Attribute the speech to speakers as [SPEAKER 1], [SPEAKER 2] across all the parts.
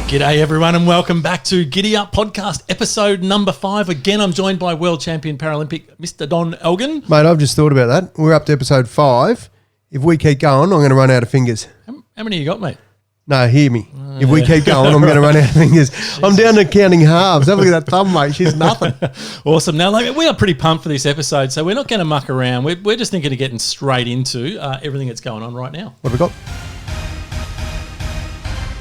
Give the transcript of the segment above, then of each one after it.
[SPEAKER 1] G'day everyone and welcome back to Giddy Up Podcast, episode number 5. Again, I'm joined by world champion Paralympic Mr. Don Elgin.
[SPEAKER 2] Mate, I've just thought about that. We're up to episode 5. If we keep going, I'm going to run out of fingers.
[SPEAKER 1] How many you got, mate?
[SPEAKER 2] No, hear me. If we keep going, I'm going to run out of fingers. I'm down to counting halves. Have a look at that thumb, mate. She's nothing.
[SPEAKER 1] Awesome. Now, we are pretty pumped for this episode, so we're not going to muck around. We're just thinking of getting straight into everything that's going on right now.
[SPEAKER 2] What have we got?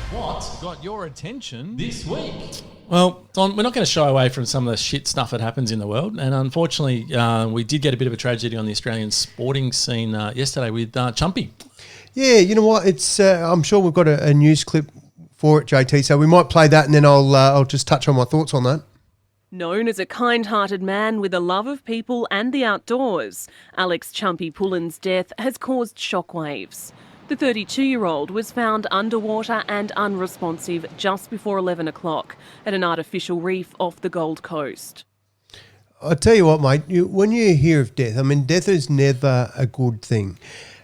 [SPEAKER 1] What got your attention this week? Well, Don, we're not going to shy away from some of the shit stuff that happens in the world. And unfortunately, we did get a bit of a tragedy on the Australian sporting scene yesterday with Chumpy.
[SPEAKER 2] Yeah, you know what? It's I'm sure we've got a news clip for it, JT. So we might play that and then I'll just touch on my thoughts on that.
[SPEAKER 3] Known as a kind-hearted man with a love of people and the outdoors, Alex Chumpy Pullen's death has caused shockwaves. The 32-year-old was found underwater and unresponsive just before 11 o'clock at an artificial reef off the Gold Coast.
[SPEAKER 2] I'll tell you what, mate, when you hear of death, I mean, death is never a good thing.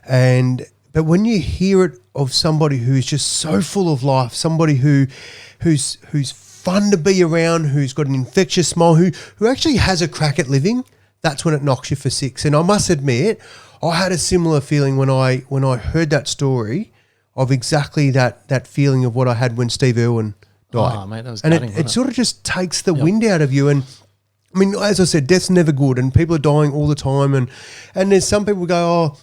[SPEAKER 2] But when you hear it of somebody who's just so full of life, somebody who's fun to be around, who's got an infectious smile, who actually has a crack at living, that's when it knocks you for six. And I must admit, I had a similar feeling when I heard that story of exactly that feeling of what I had when Steve Irwin died.
[SPEAKER 1] Oh, mate, that was
[SPEAKER 2] and
[SPEAKER 1] gutting,
[SPEAKER 2] it sort of just takes the wind out of you. And I mean, as I said, death's never good, and people are dying all the time. And there's some people who go, oh,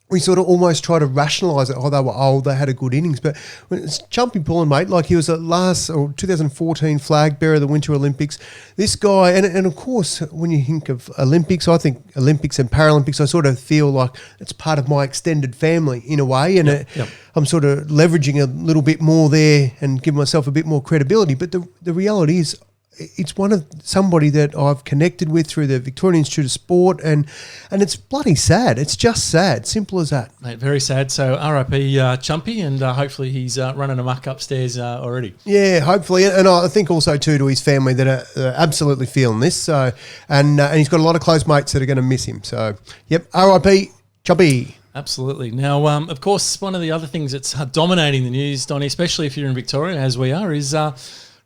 [SPEAKER 2] we sort of almost try to rationalise it. Oh, they were old, they had a good innings. But when it's Chumpy Pullen, mate, like he was at 2014 flag bearer of the Winter Olympics. This guy, and of course, when you think of Olympics, I think Olympics and Paralympics, I sort of feel like it's part of my extended family in a way. And I'm sort of leveraging a little bit more there and giving myself a bit more credibility. But the reality is, it's one of somebody that I've connected with through the Victorian Institute of Sport, and it's bloody sad. It's just sad, simple as that.
[SPEAKER 1] Mate, very sad. So RIP Chumpy, and hopefully he's running amok upstairs already.
[SPEAKER 2] Yeah, hopefully, and I think also too to his family that are absolutely feeling this. So, and he's got a lot of close mates that are going to miss him. So, yep, RIP Chumpy.
[SPEAKER 1] Absolutely. Now, of course, one of the other things that's dominating the news, Donnie, especially if you're in Victoria, as we are, is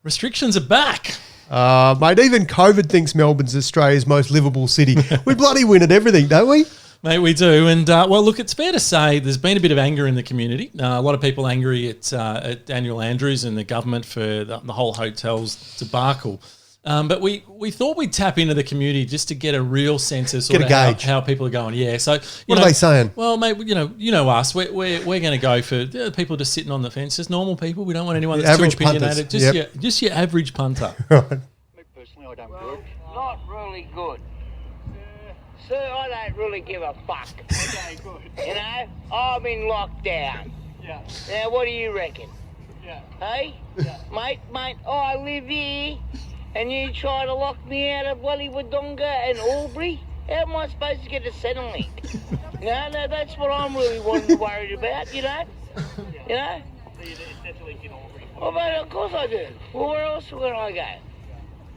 [SPEAKER 1] restrictions are back.
[SPEAKER 2] Mate, even COVID thinks Melbourne's Australia's most livable city. We bloody win at everything, don't we?
[SPEAKER 1] Mate, we do. And, well, look, it's fair to say there's been a bit of anger in the community. A lot of people angry at Daniel Andrews and the government for the whole hotels debacle. But we thought we'd tap into the community just to get a real sense of sort of how people are going. Yeah. So
[SPEAKER 2] what are they saying?
[SPEAKER 1] Well, mate, you know us. We're going to go for people just sitting on the fence. Just normal people. We don't want anyone that's too opinionated. Just your average punter.
[SPEAKER 2] Right.
[SPEAKER 4] Me personally, I don't do it. Not really good. Sir, I don't really give a fuck. Okay, good. You know, I'm in lockdown. Yeah. Now, what do you reckon? Yeah. Hey? Yeah. Mate, I live here. And you try to lock me out of bloody Wodonga and Albury? How am I supposed to get a Centrelink? No, that's what I'm really worried about, you know? You know? Centrelink in Albury. Oh, but of course I do. Well, where else would I go?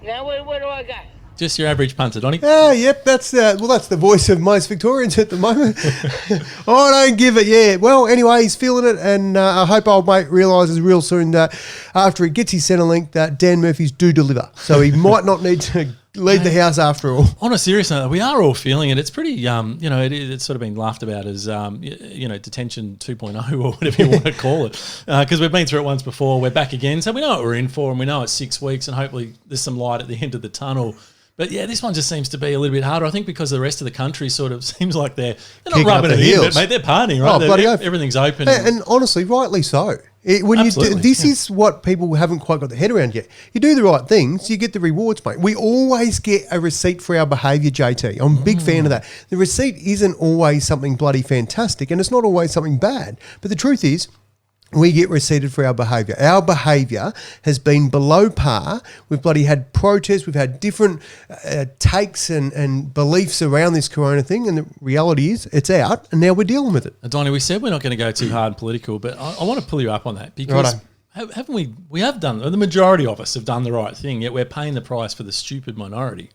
[SPEAKER 4] Now, where do I go?
[SPEAKER 1] Just your average punter, Donnie.
[SPEAKER 2] Oh, yep, that's the voice of most Victorians at the moment. I don't give it, yeah. Well, anyway, he's feeling it, and I hope old mate realises real soon that after he gets his Centrelink that Dan Murphy's do deliver. So he might not need to leave the house after all.
[SPEAKER 1] On a serious note, we are all feeling it. It's pretty, it's sort of been laughed about as, detention 2.0 or whatever you want to call it. Because we've been through it once before. We're back again. So we know what we're in for, and we know it's 6 weeks, and hopefully there's some light at the end of the tunnel. But yeah, this one just seems to be a little bit harder. I think because the rest of the country sort of seems like they're not rubbing it in, but mate, they're partying, right?
[SPEAKER 2] Bloody
[SPEAKER 1] everything's open.
[SPEAKER 2] And honestly, rightly so. This is what people haven't quite got their head around yet. You do the right things, you get the rewards, mate. We always get a receipt for our behaviour, JT. I'm a big fan of that. The receipt isn't always something bloody fantastic, and it's not always something bad. But the truth is, we get receipted for our behaviour. Our behaviour has been below par. We've bloody had protests. We've had different takes and beliefs around this corona thing. And the reality is it's out, and now we're dealing with it.
[SPEAKER 1] Donnie, we said we're not going to go too hard and political, but I want to pull you up on that because haven't we have done, the majority of us have done the right thing, yet we're paying the price for the stupid minority.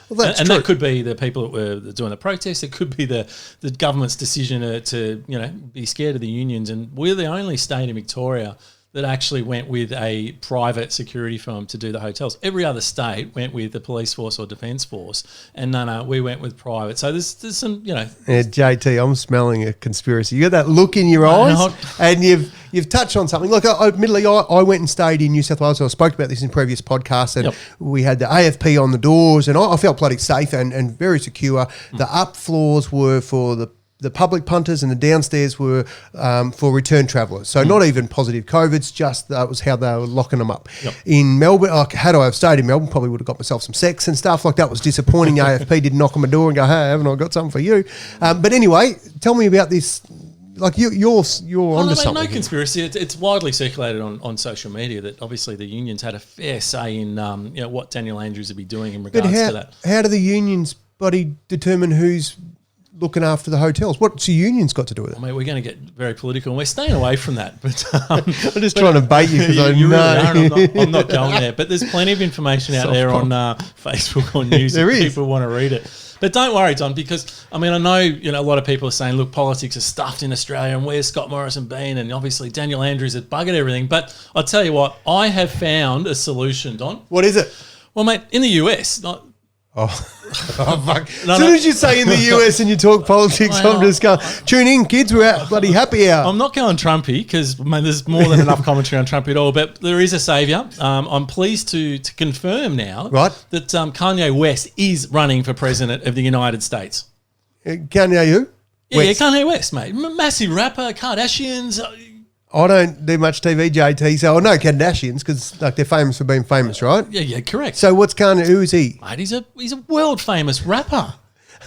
[SPEAKER 2] Well, that's
[SPEAKER 1] and
[SPEAKER 2] true.
[SPEAKER 1] That could be the people that were doing the protests. It could be the government's decision to be scared of the unions. And we're the only state in Victoria that actually went with a private security firm to do the hotels. Every other state went with the police force or defence force, and no, we went with private. So there's some,
[SPEAKER 2] Yeah, JT, I'm smelling a conspiracy. You got that look in your eyes, and you've touched on something. Look, admittedly, I went and stayed in New South Wales. So I spoke about this in previous podcasts, and we had the AFP on the doors, and I felt bloody safe and very secure. The up floors were for the public punters, and the downstairs were for return travellers. So not even positive COVIDs, just that was how they were locking them up. In Melbourne, had I have stayed in Melbourne, probably would have got myself some sex and stuff like that. Was disappointing. AFP didn't knock on my door and go, "Hey, haven't I got something for you?" But anyway, tell me about this. Like you're onto something.
[SPEAKER 1] No conspiracy. It's widely circulated on social media that obviously the unions had a fair say in what Daniel Andrews would be doing in regards to that.
[SPEAKER 2] How do the unions determine who's looking after the hotels? What's the unions got to do with it?
[SPEAKER 1] I mean, we're going to get very political, and we're staying away from that. But
[SPEAKER 2] I'm just trying to bait you because I know.
[SPEAKER 1] Really I'm not going there. But there's plenty of information out there on Facebook or news if people want to read it. But don't worry, Don, because, I mean, I know, a lot of people are saying, look, politics are stuffed in Australia and where's Scott Morrison been? And obviously Daniel Andrews had buggered everything. But I'll tell you what, I have found a solution, Don.
[SPEAKER 2] What is it?
[SPEAKER 1] Well, mate, in the US...
[SPEAKER 2] fuck. As soon as you say in the US and you talk politics, I'm just going, tune in, kids, we're out bloody happy hour.
[SPEAKER 1] I'm not going Trumpy because there's more than enough commentary on Trumpy at all, but there is a saviour. I'm pleased to confirm now that Kanye West is running for president of the United States.
[SPEAKER 2] Kanye who?
[SPEAKER 1] Yeah, Kanye West, mate. Massive rapper, Kardashians.
[SPEAKER 2] I don't do much TV, JT, so I know Kardashians because they're famous for being famous, right?
[SPEAKER 1] Yeah, correct.
[SPEAKER 2] So what's Kanye? Who is he?
[SPEAKER 1] Mate, he's a world famous rapper.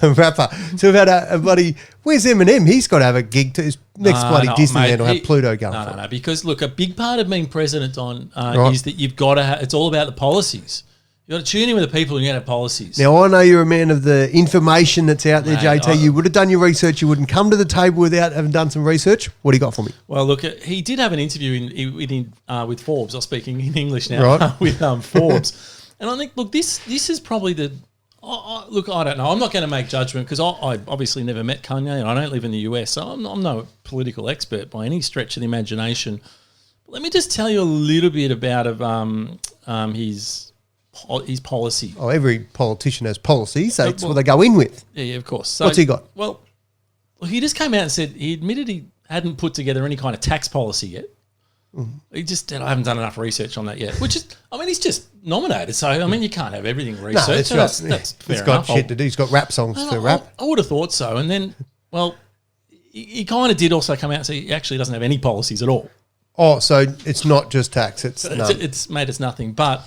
[SPEAKER 2] A rapper. So we've had a bloody. Where's Eminem? He's got to have a gig to his next bloody Disneyland will have Pluto going.
[SPEAKER 1] No. Because look, a big part of being president is that you've got to. It's all about the policies. You've got to tune in with the people and you got to have policies.
[SPEAKER 2] Now, I know you're a man of the information that's out there, JT. You would have done your research. You wouldn't come to the table without having done some research. What do you got for me?
[SPEAKER 1] Well, look, he did have an interview with Forbes. I'm speaking in English now. With Forbes. And I think, look, this is probably the... look, I don't know. I'm not going to make judgment because I obviously never met Kanye and I don't live in the US, so I'm no political expert by any stretch of the imagination. But let me just tell you a little bit about his policy.
[SPEAKER 2] Oh, every politician has policies, so it's what they go in with.
[SPEAKER 1] Yeah, of course. So,
[SPEAKER 2] what's he got?
[SPEAKER 1] Well, he just came out and said he admitted he hadn't put together any kind of tax policy yet. He just said, I haven't done enough research on that yet, which is, I mean, he's just nominated. So, I mean, you can't have everything researched.
[SPEAKER 2] No,
[SPEAKER 1] that's fair enough.
[SPEAKER 2] He's got shit to do. He's got rap songs to rap.
[SPEAKER 1] I would have thought so. And then, well, he kind of did also come out and say he actually doesn't have any policies at all.
[SPEAKER 2] Oh, so it's not just tax. It's
[SPEAKER 1] nothing. But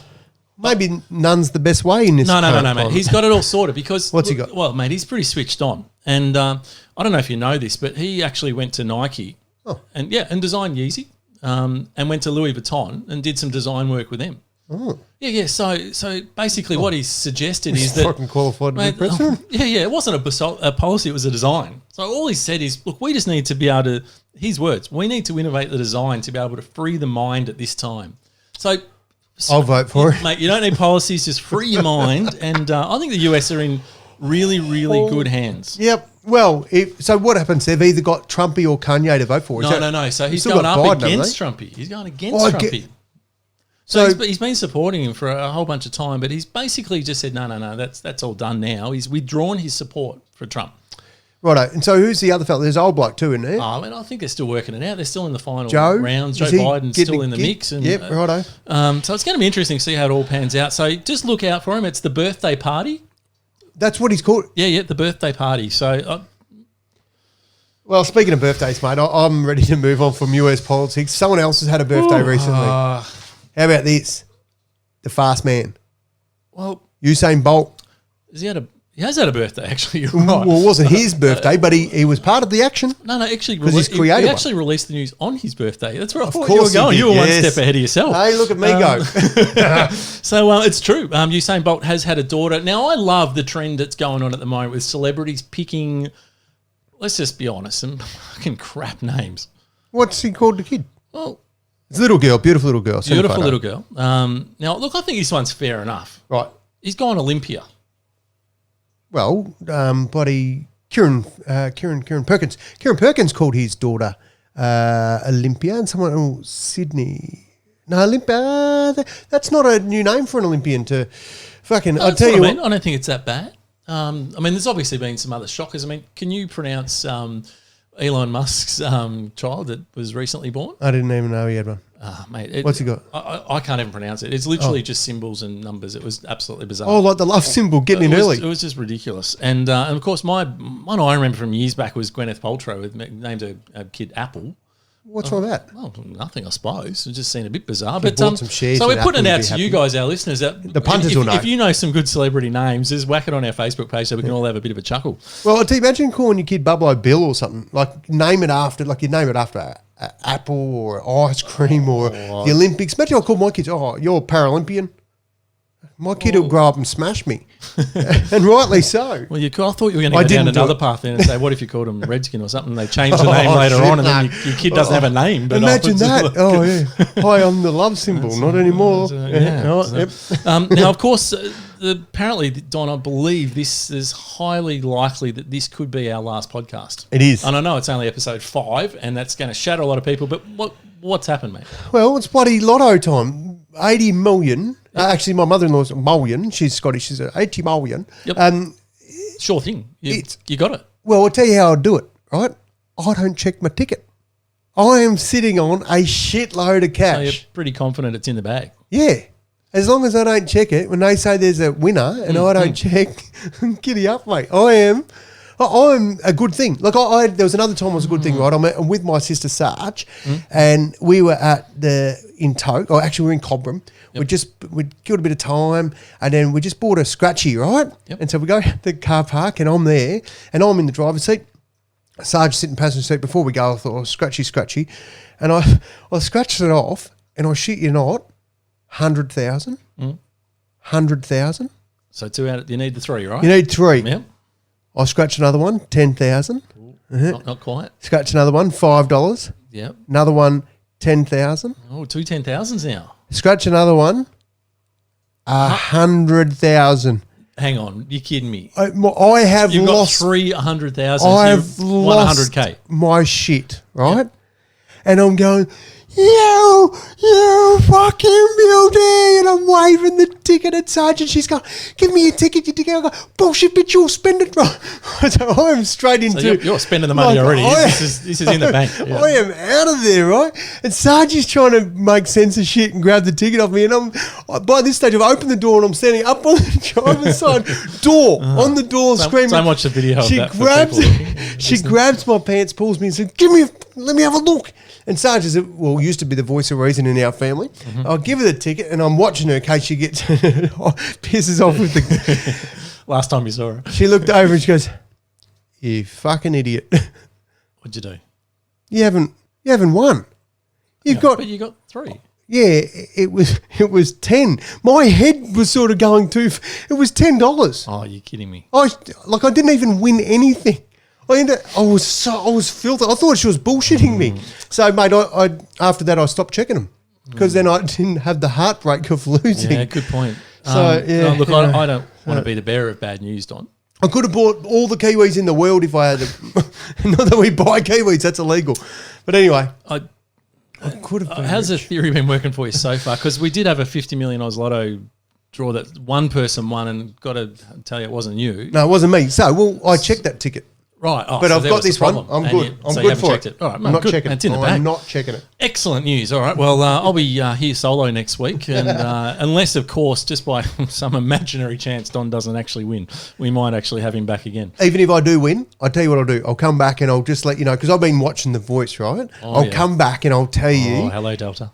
[SPEAKER 2] maybe none's the best way in this.
[SPEAKER 1] No, mate. He's got it all sorted because
[SPEAKER 2] what's he got?
[SPEAKER 1] Well, mate, he's pretty switched on. And I don't know if you know this, but he actually went to Nike and designed Yeezy. And went to Louis Vuitton and did some design work with them.
[SPEAKER 2] Oh.
[SPEAKER 1] Yeah. So basically, what he suggested is that
[SPEAKER 2] fucking qualified to be president.
[SPEAKER 1] It wasn't a policy; it was a design. So all he said is, look, we just need to be able to. His words: we need to innovate the design to be able to free the mind at this time. So
[SPEAKER 2] I'll vote for it,
[SPEAKER 1] mate. You don't need policies; just free your mind. And I think the US are in really, really good hands.
[SPEAKER 2] Yep. Well, so what happens? They've either got Trumpy or Kanye to vote for.
[SPEAKER 1] No. So he's going up Biden, against Trumpy. He's going against Trumpy. So he's been supporting him for a whole bunch of time, but he's basically just said, no, that's all done now. He's withdrawn his support for Trump.
[SPEAKER 2] Righto. And so who's the other fella? There's old bloke too, isn't there?
[SPEAKER 1] I mean, I think they're still working it out. They're still in the final rounds.
[SPEAKER 2] Joe
[SPEAKER 1] Biden's still in the mix. And,
[SPEAKER 2] righto.
[SPEAKER 1] So it's going to be interesting to see how it all pans out. So just look out for him. It's the birthday party.
[SPEAKER 2] That's what he's called?
[SPEAKER 1] Yeah, the birthday party. So...
[SPEAKER 2] well, speaking of birthdays, mate, I'm ready to move on from US politics. Someone else has had a birthday recently. How about this? The fast man.
[SPEAKER 1] Well,
[SPEAKER 2] Usain Bolt.
[SPEAKER 1] He has had a birthday, actually. You're right.
[SPEAKER 2] Well, it wasn't his birthday, but he was part of the action.
[SPEAKER 1] No, actually,
[SPEAKER 2] he
[SPEAKER 1] actually released the news on his birthday. That's where I thought you were going. You were one step ahead of yourself.
[SPEAKER 2] Hey, look at me go.
[SPEAKER 1] So it's true. Usain Bolt has had a daughter. Now, I love the trend that's going on at the moment with celebrities picking... let's just be honest, some fucking crap names.
[SPEAKER 2] What's he called the kid?
[SPEAKER 1] Well,
[SPEAKER 2] it's a little girl, beautiful little girl.
[SPEAKER 1] Beautiful little girl. Now, look, I think this one's fair enough.
[SPEAKER 2] Right.
[SPEAKER 1] He's gone Olympia.
[SPEAKER 2] Well, buddy, Kieran Perkins. Kieran Perkins called his daughter Olympia and someone Sydney. No, Olympia. That's not a new name for an Olympian to fucking. I'll tell you what.
[SPEAKER 1] I don't think it's that bad. I mean, there's obviously been some other shockers. I mean, can you pronounce Elon Musk's child that was recently born?
[SPEAKER 2] I didn't even know he had one.
[SPEAKER 1] Mate,
[SPEAKER 2] what's he got?
[SPEAKER 1] I can't even pronounce it. It's literally just symbols and numbers. It was absolutely bizarre.
[SPEAKER 2] Oh, like the love symbol, getting in early.
[SPEAKER 1] It was just ridiculous. And of course, one I remember from years back was Gwyneth Paltrow named a kid Apple.
[SPEAKER 2] What's wrong with that?
[SPEAKER 1] Well, nothing, I suppose. It just seemed a bit bizarre.
[SPEAKER 2] But some shares
[SPEAKER 1] so we're putting it
[SPEAKER 2] Apple,
[SPEAKER 1] out to you guys, our listeners, that
[SPEAKER 2] the punters will know.
[SPEAKER 1] If you know some good celebrity names, just whack it on our Facebook page so we can all have a bit of a chuckle.
[SPEAKER 2] Well, imagine calling your kid Bublo Bill or something. Like name it after, you name it after Apple or ice cream or the Olympics. Imagine I call my kids, you're a Paralympian. My kid will grow up and smash me, and rightly so.
[SPEAKER 1] Well, I thought you were going to go down another path then and say, what if you called him Redskin or something? They changed the name later on, and then your kid doesn't have a name. But
[SPEAKER 2] imagine that. Hi, I'm the love symbol, not anymore.
[SPEAKER 1] Now, of course, apparently, Don, I believe this is highly likely that this could be our last podcast.
[SPEAKER 2] It is.
[SPEAKER 1] And I know it's only episode 5, and that's going to shatter a lot of people, but what's happened, mate?
[SPEAKER 2] Well, it's bloody lotto time. 80 million. Actually, my mother-in-law's Mullion. She's Scottish. She's 80 million.
[SPEAKER 1] Yep. Sure thing. You got it.
[SPEAKER 2] Well, I'll tell you how I do it, right? I don't check my ticket. I am sitting on a shitload of cash.
[SPEAKER 1] So you're pretty confident it's in the bag.
[SPEAKER 2] Yeah. As long as I don't check it, when they say there's a winner and I don't check, giddy up, mate. I'm a good thing. Like there was another time it was a good thing, right? I'm with my sister Sarge, and we were in Toke. Oh, actually, we were in Cobram. Yep. We'd killed a bit of time, and then we just bought a scratchy, right? Yep. And so we go to the car park, and I'm there, and I'm in the driver's seat. Sarge sitting passenger seat. Before we go, I thought, scratchy, and I scratched it off, and I shit you not, 100,000, 100,000.
[SPEAKER 1] So 2 out. You need the 3, right?
[SPEAKER 2] You need 3.
[SPEAKER 1] Yep.
[SPEAKER 2] I scratched another one, 10,000.
[SPEAKER 1] Not quite.
[SPEAKER 2] Scratch another one, $5.
[SPEAKER 1] Yep.
[SPEAKER 2] Another one, 10,000.
[SPEAKER 1] Oh, 2 10,000s now.
[SPEAKER 2] Scratch another one, 100,000.
[SPEAKER 1] Hang on, you're kidding me.
[SPEAKER 2] I have
[SPEAKER 1] You've
[SPEAKER 2] lost
[SPEAKER 1] 300,000.
[SPEAKER 2] I have lost
[SPEAKER 1] 100K.
[SPEAKER 2] My shit, right? Yep. And I'm going, you fucking beauty. And I'm waving the ticket at Sarge, and she's going, give me your ticket. I go, bullshit, bitch, you'll spend it. So I'm straight into...
[SPEAKER 1] So you're spending the money already. This is in the bank. Yeah.
[SPEAKER 2] I am out of there, right? And Sarge is trying to make sense of shit and grab the ticket off me. And by this stage, I've opened the door and I'm standing up on the driver's side door, on the door, screaming.
[SPEAKER 1] Don't watch the video of that
[SPEAKER 2] She grabs my pants, pulls me and says, let me have a look. And Sarge used to be the voice of reason in our family. I'll give her the ticket, and I'm watching her in case she gets pisses off with the...
[SPEAKER 1] Last time you saw her.
[SPEAKER 2] She looked over and she goes, you fucking idiot.
[SPEAKER 1] What'd you do?
[SPEAKER 2] You haven't won.
[SPEAKER 1] But you got 3.
[SPEAKER 2] Yeah, it was 10. My head was sort of going too... It was $10.
[SPEAKER 1] Oh, you're kidding me.
[SPEAKER 2] I didn't even win anything. I was filthy. I thought she was bullshitting me. So, mate, I after that I stopped checking them because then I didn't have the heartbreak of losing.
[SPEAKER 1] Yeah, good point.
[SPEAKER 2] So,
[SPEAKER 1] look, I don't want to be the bearer of bad news, Don.
[SPEAKER 2] I could have bought all the Kiwis in the world if I had them. Not that we buy Kiwis, that's illegal. But anyway, I could have.
[SPEAKER 1] How's the theory been working for you so far? Because we did have a 50 million Oz Lotto draw that one person won, and got to tell you, it wasn't you.
[SPEAKER 2] No, it wasn't me. So, I checked that ticket.
[SPEAKER 1] Right.
[SPEAKER 2] But I've got this one. I'm good. I'm good for it.
[SPEAKER 1] All right,
[SPEAKER 2] I'm not checking it.
[SPEAKER 1] It's in the bag.
[SPEAKER 2] I'm not checking it.
[SPEAKER 1] Excellent news. All right. Well, I'll be here solo next week. And unless, of course, just by some imaginary chance Don doesn't actually win, we might actually have him back again.
[SPEAKER 2] Even if I do win, I'll tell you what I'll do. I'll come back and I'll just let you know, because I've been watching The Voice, right? I'll come back and I'll tell you.
[SPEAKER 1] Oh, hello, Delta.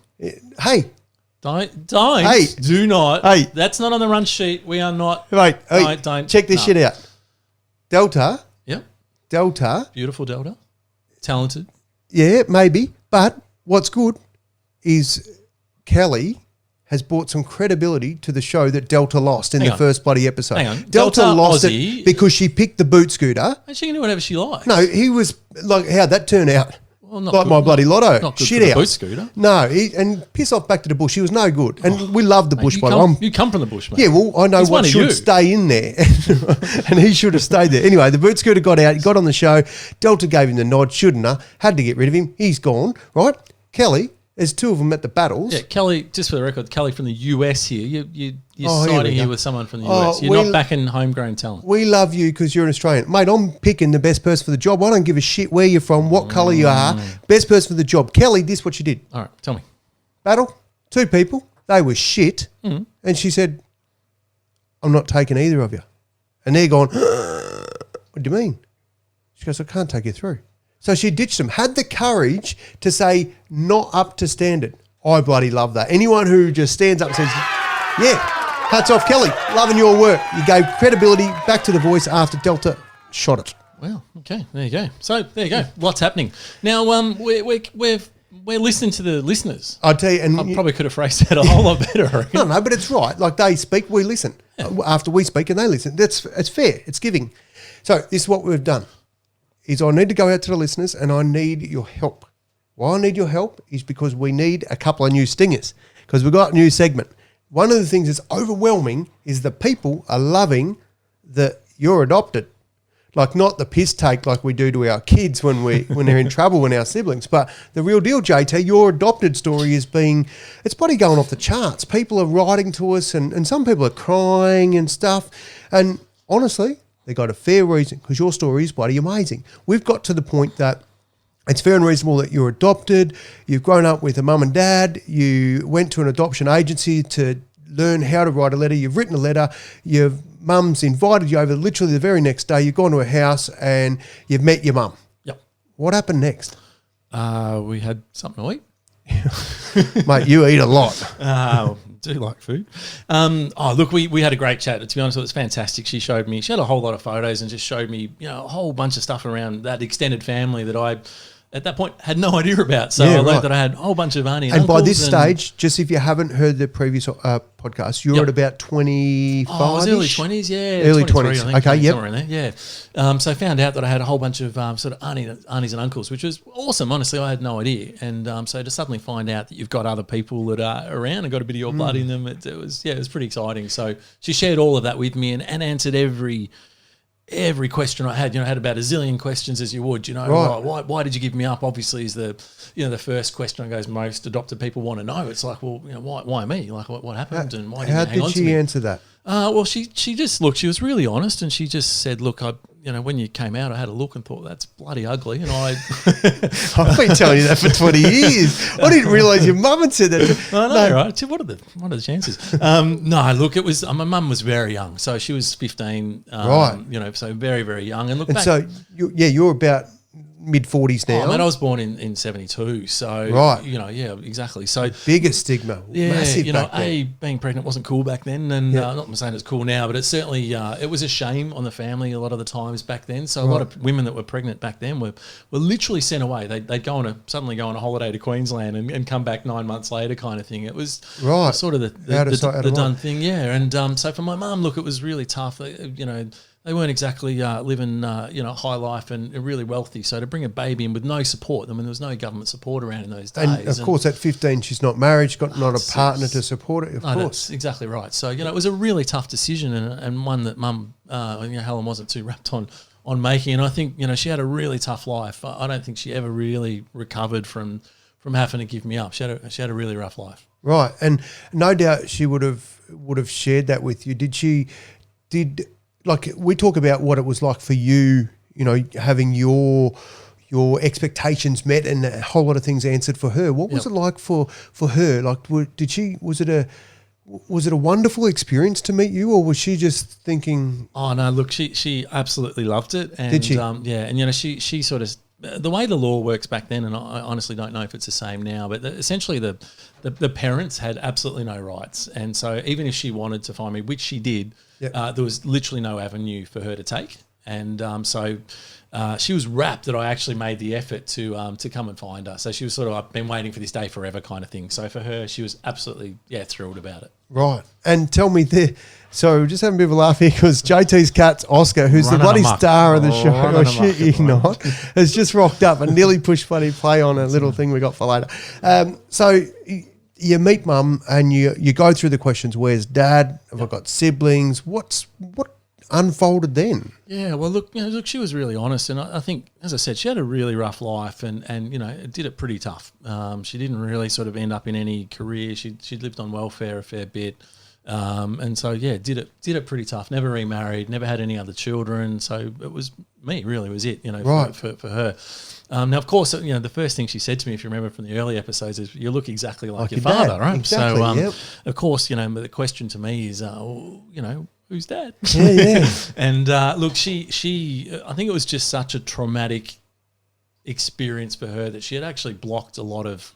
[SPEAKER 2] Hey.
[SPEAKER 1] Don't.
[SPEAKER 2] Hey.
[SPEAKER 1] Do not.
[SPEAKER 2] Hey.
[SPEAKER 1] That's not on the run sheet. We are not.
[SPEAKER 2] Wait.
[SPEAKER 1] Don't.
[SPEAKER 2] Check this shit out. Delta.
[SPEAKER 1] Yep.
[SPEAKER 2] Delta.
[SPEAKER 1] Beautiful Delta. Talented.
[SPEAKER 2] Yeah, maybe. But what's good is Kelly has brought some credibility to the show that Delta lost in the first bloody episode.
[SPEAKER 1] Hang on.
[SPEAKER 2] Delta lost it because she picked the boot scooter.
[SPEAKER 1] And she can do whatever she likes.
[SPEAKER 2] No, he was like, how'd that turn out?
[SPEAKER 1] Well, not
[SPEAKER 2] like
[SPEAKER 1] good,
[SPEAKER 2] my bloody lotto.
[SPEAKER 1] Not good
[SPEAKER 2] Shit
[SPEAKER 1] for the
[SPEAKER 2] out.
[SPEAKER 1] boot scooter.
[SPEAKER 2] No, and piss off back to the bush. He was no good. And we love the bush, by the way.
[SPEAKER 1] You come from the bush, mate.
[SPEAKER 2] Yeah, well, I know
[SPEAKER 1] He's one
[SPEAKER 2] what
[SPEAKER 1] of
[SPEAKER 2] should
[SPEAKER 1] you.
[SPEAKER 2] stay in there. And he should have stayed there. Anyway, the boot scooter got out. He got on the show. Delta gave him the nod, shouldn't have. Had to get rid of him. He's gone, right? Kelly, there's two of them at the battles.
[SPEAKER 1] Yeah, Kelly, just for the record, Kelly from the US here. You're
[SPEAKER 2] Oh, here we
[SPEAKER 1] siding
[SPEAKER 2] go.
[SPEAKER 1] here with someone from the
[SPEAKER 2] Oh,
[SPEAKER 1] US. You're not backing homegrown talent.
[SPEAKER 2] We love you because you're an Australian. Mate, I'm picking the best person for the job. I don't give a shit where you're from, what colour you are. Best person for the job. Kelly, this is what she did.
[SPEAKER 1] All right, tell me.
[SPEAKER 2] Battle, two people. They were shit. And she said, I'm not taking either of you. And they're going, what do you mean? She goes, I can't take you through. So she ditched them. Had the courage to say, not up to standard. I bloody love that. Anyone who just stands up and says, yeah, hats off, Kelly. Loving your work. You gave credibility back to the voice after Delta shot it.
[SPEAKER 1] Well, okay, there you go. So there you go. Lots happening now. We're listening to the listeners.
[SPEAKER 2] I tell you, and
[SPEAKER 1] I probably could have phrased that a whole lot better. I reckon.
[SPEAKER 2] no, but it's right. Like they speak, we listen. After we speak, and they listen. It's fair. It's giving. So this is what we've done. Is I need to go out to the listeners, and I need your help. Why I need your help is because we need a couple of new stingers because we've got a new segment. One of the things that's overwhelming is the people are loving that you're adopted. Like not the piss take like we do to our kids when they're in trouble when our siblings. But the real deal, JT, your adopted story is it's bloody going off the charts. People are writing to us and some people are crying and stuff. And honestly, they got a fair reason because your story is bloody amazing. We've got to the point that it's fair and reasonable that you're adopted, you've grown up with a mum and dad, you went to an adoption agency to learn how to write a letter, you've written a letter, your mum's invited you over literally the very next day, you've gone to a house and you've met your mum.
[SPEAKER 1] Yep.
[SPEAKER 2] What happened next?
[SPEAKER 1] We had something to eat.
[SPEAKER 2] Mate, you eat a lot.
[SPEAKER 1] Do like food. Look, we had a great chat. To be honest, it was fantastic. She had a whole lot of photos and just showed me, a whole bunch of stuff around that extended family that I, at that point, had no idea about. So I learned that I had a whole bunch of auntie and uncles.
[SPEAKER 2] By this stage, just if you haven't heard the previous podcast, you're at about 25.
[SPEAKER 1] Oh, I was early 20s, yeah.
[SPEAKER 2] Early 20s.
[SPEAKER 1] Think,
[SPEAKER 2] okay, yep.
[SPEAKER 1] Somewhere in there, yeah. So I found out that I had a whole bunch of sort of aunties and uncles, which was awesome. Honestly, I had no idea. And so to suddenly find out that you've got other people that are around and got a bit of your blood in them, it was pretty exciting. So she shared all of that with me and answered every question I had. I had about a zillion questions as you would.
[SPEAKER 2] Right.
[SPEAKER 1] Why did you give me up? Obviously, is the first question I goes most adopted people want to know. It's like, well, why me? Like, what happened and why didn't you hang on to me?
[SPEAKER 2] How did she answer that?
[SPEAKER 1] Well, she just looked. She was really honest, and she just said, "Look, when you came out, I had a look and thought that's bloody ugly." And
[SPEAKER 2] I've been telling you that for 20 years. I didn't realise your mum had said that.
[SPEAKER 1] I know, right? What are the chances? No, look, it was my mum was very young, so she was 15.
[SPEAKER 2] Right.
[SPEAKER 1] So very very young. And look,
[SPEAKER 2] and so you're about mid-40s now.
[SPEAKER 1] Oh, man, I was born in 72, so
[SPEAKER 2] right.
[SPEAKER 1] Exactly. So
[SPEAKER 2] bigger stigma, massive. Back then.
[SPEAKER 1] Being pregnant wasn't cool back then, and not saying it's cool now, but it's certainly it was a shame on the family a lot of the times back then. So a lot of women that were pregnant back then were literally sent away. They'd suddenly go on a holiday to Queensland and come back 9 months later, kind of thing. It was sort of the done thing, yeah. And so for my mum, look, it was really tough. They weren't exactly living, high life and really wealthy. So to bring a baby in with no support, there was no government support around in those days.
[SPEAKER 2] And of course, at 15, she's not married. She's got not a partner to support it. Of course,
[SPEAKER 1] that's exactly right. So it was a really tough decision and one that Mum, Helen wasn't too wrapped on making. And I think she had a really tough life. I don't think she ever really recovered from having to give me up. She had a really rough life.
[SPEAKER 2] Right, and no doubt she would have shared that with you. Like we talk about what it was like for you, having your expectations met and a whole lot of things answered for her. What was it like for her? Like, was it a wonderful experience to meet you, or was she just thinking? Oh
[SPEAKER 1] no, look, she absolutely loved it. And,
[SPEAKER 2] did she?
[SPEAKER 1] And she sort of, the way the law works back then, and I honestly don't know if it's the same now, but essentially the parents had absolutely no rights, and so even if she wanted to find me, which she did. Yep. There was literally no avenue for her to take. And she was rapt that I actually made the effort to come and find her. So she was sort of, I've been waiting for this day forever kind of thing. So for her, she was absolutely, thrilled about it.
[SPEAKER 2] Right. And tell me so just having a bit of a laugh here because JT's cat's Oscar, who's the bloody star of the show, I shit you not, has just rocked up and nearly pushed bloody play on a little thing we got for later. So you meet mum and you go through the questions. Where's dad? Have I got siblings? What unfolded then?
[SPEAKER 1] Yeah, well, look, she was really honest, and I think, as I said, she had a really rough life, and did it pretty tough. She didn't really sort of end up in any career. She'd lived on welfare a fair bit, and so did it pretty tough. Never remarried, never had any other children. So it was me, really, was it,
[SPEAKER 2] right.
[SPEAKER 1] for her. Now, of course, the first thing she said to me, if you remember from the early episodes, is you look exactly like your father,
[SPEAKER 2] dad.
[SPEAKER 1] right?
[SPEAKER 2] Exactly,
[SPEAKER 1] so, of course, the question to me is, who's dad?
[SPEAKER 2] Yeah.
[SPEAKER 1] And look, she I think it was just such a traumatic experience for her that she had actually blocked a lot of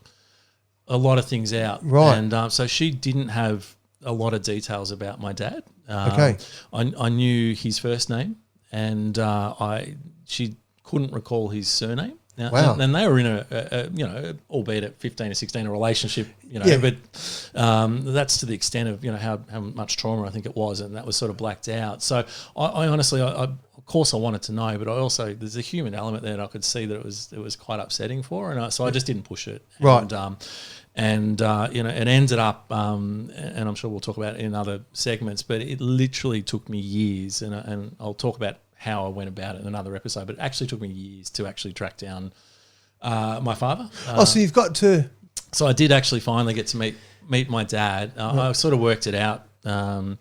[SPEAKER 1] things out.
[SPEAKER 2] Right.
[SPEAKER 1] And so she didn't have a lot of details about my dad.
[SPEAKER 2] Okay.
[SPEAKER 1] I knew his first name, and she couldn't recall his surname. Now,
[SPEAKER 2] wow.
[SPEAKER 1] And they were in a albeit at 15 or 16, a relationship, but that's to the extent of, how much trauma I think it was, and that was sort of blacked out. So I honestly, of course I wanted to know, but I also, there's a human element there, and I could see that it was quite upsetting for her, and so I just didn't push it.
[SPEAKER 2] Right.
[SPEAKER 1] And it ended up, and I'm sure we'll talk about it in other segments, but it literally took me years, and I'll talk about how I went about it in another episode, but it actually took me years to actually track down my father.
[SPEAKER 2] So you've got to...
[SPEAKER 1] So I did actually finally get to meet my dad. I sort of worked it out. I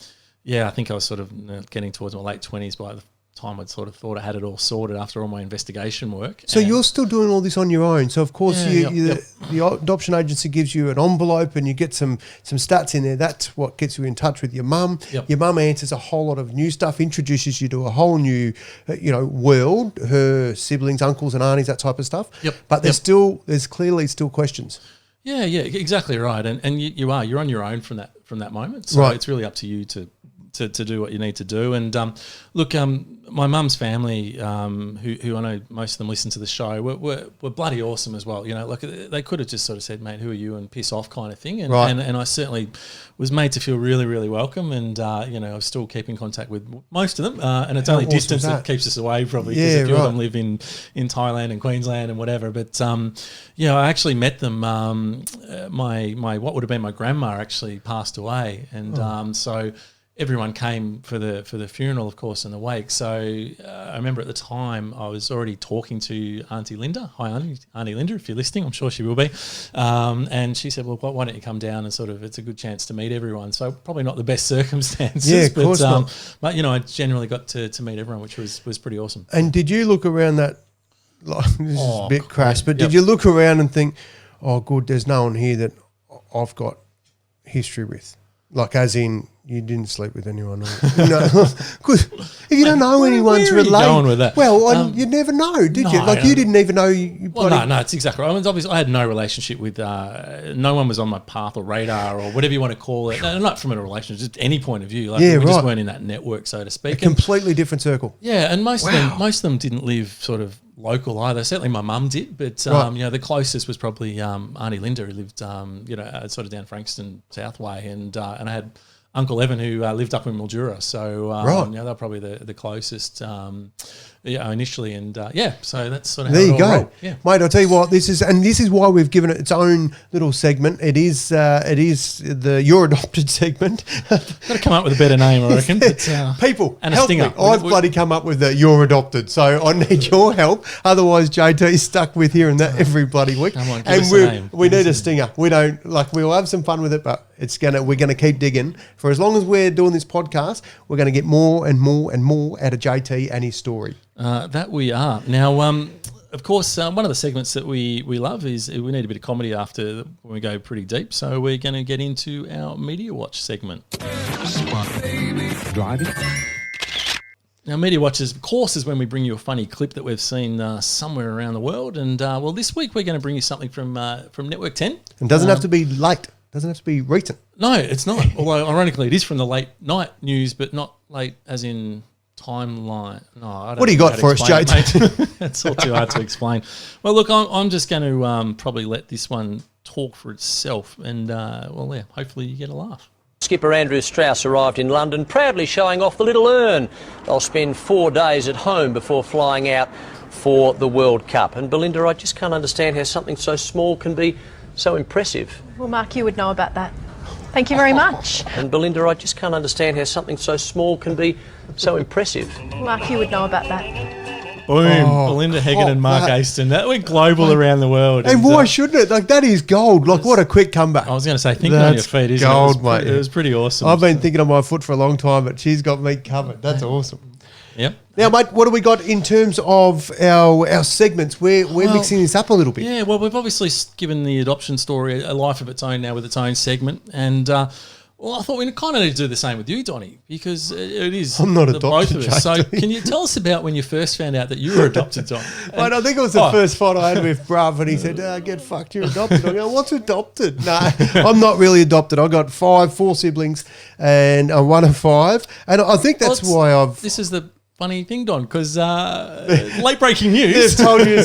[SPEAKER 1] think I was sort of getting towards my late 20s by the time I'd sort of thought I had it all sorted after all my investigation work.
[SPEAKER 2] So you're still doing all this on your own. So, of course, the adoption agency gives you an envelope and you get some stats in there. That's what gets you in touch with your mum.
[SPEAKER 1] Yep.
[SPEAKER 2] Your mum answers a whole lot of new stuff, introduces you to a whole new, world, her siblings, uncles and aunties, that type of stuff.
[SPEAKER 1] Yep.
[SPEAKER 2] But there's clearly still questions.
[SPEAKER 1] Yeah, exactly right. And you're on your own from that moment. So
[SPEAKER 2] right.
[SPEAKER 1] It's really up to you to do what you need to do. And look, my mum's family, who I know most of them listen to the show, were bloody awesome as well. Like they could have just sort of said, mate, who are you, and piss off kind of thing. And
[SPEAKER 2] right.
[SPEAKER 1] and I certainly was made to feel really, really welcome. And, I was still keeping contact with most of them. And it's only distance that keeps us away probably, because a few of them live in Thailand and Queensland and whatever. But, I actually met them. My what would have been my grandma actually passed away. And so everyone came for the funeral, of course, and the wake. So I remember at the time I was already talking to Auntie Linda. Hi, Auntie Linda, if you're listening, I'm sure she will be. And she said, well, why don't you come down and sort of, it's a good chance to meet everyone. So probably not the best circumstances.
[SPEAKER 2] Yeah, of course not.
[SPEAKER 1] But, I generally got to meet everyone, which was pretty awesome.
[SPEAKER 2] And did you look around that, this is a bit crass, but did you look around and think, oh, good, there's no one here that I've got history with? Like, as in, you didn't sleep with anyone. Because if you don't know anyone's related.
[SPEAKER 1] Where are you going with that?
[SPEAKER 2] Well, you never know, did you? Like, you didn't even know you
[SPEAKER 1] no, it's exactly right. I mean, obviously, I had no relationship with, no one was on my path or radar or whatever you want to call it. No, not from a relationship, just any point of view. Like, we just weren't in that network, so to speak.
[SPEAKER 2] A completely different circle.
[SPEAKER 1] Yeah, and most of them didn't live sort of local either. Certainly my mum did, but the closest was probably Auntie Linda, who lived sort of down Frankston Southway, and I had Uncle Evan, who lived up in Mildura. So they're probably the closest initially, and so that's sort of how
[SPEAKER 2] there you
[SPEAKER 1] it all
[SPEAKER 2] go,
[SPEAKER 1] rolled. Yeah.
[SPEAKER 2] Mate. I'll tell you what, this is why we've given it its own little segment. It is the You're Adopted segment.
[SPEAKER 1] Got to come up with a better name, I reckon. But,
[SPEAKER 2] people,
[SPEAKER 1] and a
[SPEAKER 2] help
[SPEAKER 1] stinger.
[SPEAKER 2] me. I've bloody come up with the You're Adopted, so I need your help. Otherwise, JT's stuck with hearing that every bloody week.
[SPEAKER 1] Come on, give
[SPEAKER 2] and
[SPEAKER 1] us a name.
[SPEAKER 2] We need a stinger. We don't we'll have some fun with it, but we're gonna keep digging. For as long as we're doing this podcast, we're gonna get more and more and more out of JT and his story.
[SPEAKER 1] That we are. Now, of course, one of the segments that we love is we need a bit of comedy after when we go pretty deep. So we're going to get into our Media Watch segment.
[SPEAKER 5] Driving.
[SPEAKER 1] Now, Media Watch, of course, is when we bring you a funny clip that we've seen somewhere around the world. And, this week we're going to bring you something from Network 10.
[SPEAKER 2] And doesn't have to be late. Doesn't have to be recent.
[SPEAKER 1] No, it's not. Although, ironically, it is from the late night news, but not late as in timeline. No, I don't
[SPEAKER 2] What do you
[SPEAKER 1] know
[SPEAKER 2] got
[SPEAKER 1] how to
[SPEAKER 2] for us,
[SPEAKER 1] explain it,
[SPEAKER 2] JT?
[SPEAKER 1] mate. It's all too hard to explain. Well, look, I'm just going to probably let this one talk for itself, and hopefully you get a laugh.
[SPEAKER 5] Skipper Andrew Strauss arrived in London proudly showing off the little urn. They'll spend 4 days at home before flying out for the World Cup. And Belinda, I just can't understand how something so small can be so impressive.
[SPEAKER 6] Well, Mark, you would know about that. Thank you very much.
[SPEAKER 5] And Belinda, I just can't understand how something so small can be so impressive.
[SPEAKER 6] Mark, you would know about that.
[SPEAKER 1] Boom. Belinda Hegan and Mark
[SPEAKER 2] that.
[SPEAKER 1] Aston. That went global around the world.
[SPEAKER 2] And why shouldn't it? Like, that is gold. Like, what a quick comeback.
[SPEAKER 1] I was going to say, thinking on your
[SPEAKER 2] That's
[SPEAKER 1] feet, isn't
[SPEAKER 2] gold,
[SPEAKER 1] it?
[SPEAKER 2] mate.
[SPEAKER 1] It was pretty awesome.
[SPEAKER 2] I've been thinking on my foot for a long time, but she's got me covered. That's awesome.
[SPEAKER 1] Yep.
[SPEAKER 2] Now, mate, what do we got in terms of our segments? We're mixing this up a little bit.
[SPEAKER 1] Yeah, well, we've obviously given the adoption story a life of its own now with its own segment. And, I thought we kind of need to do the same with you, Donnie, because it is
[SPEAKER 2] I'm not
[SPEAKER 1] the
[SPEAKER 2] adopted,
[SPEAKER 1] both of us. So
[SPEAKER 2] JT.
[SPEAKER 1] can you tell us about when you first found out that you were adopted, Don?
[SPEAKER 2] Mate, I think it was the first fight I had with Bruv, and he said, get fucked, you're adopted. I go, what's adopted? No, I'm not really adopted. I got four siblings, and I'm one of five. And I think that's why I've...
[SPEAKER 1] This is the funny thing, Don, because late breaking news.
[SPEAKER 2] They've told you.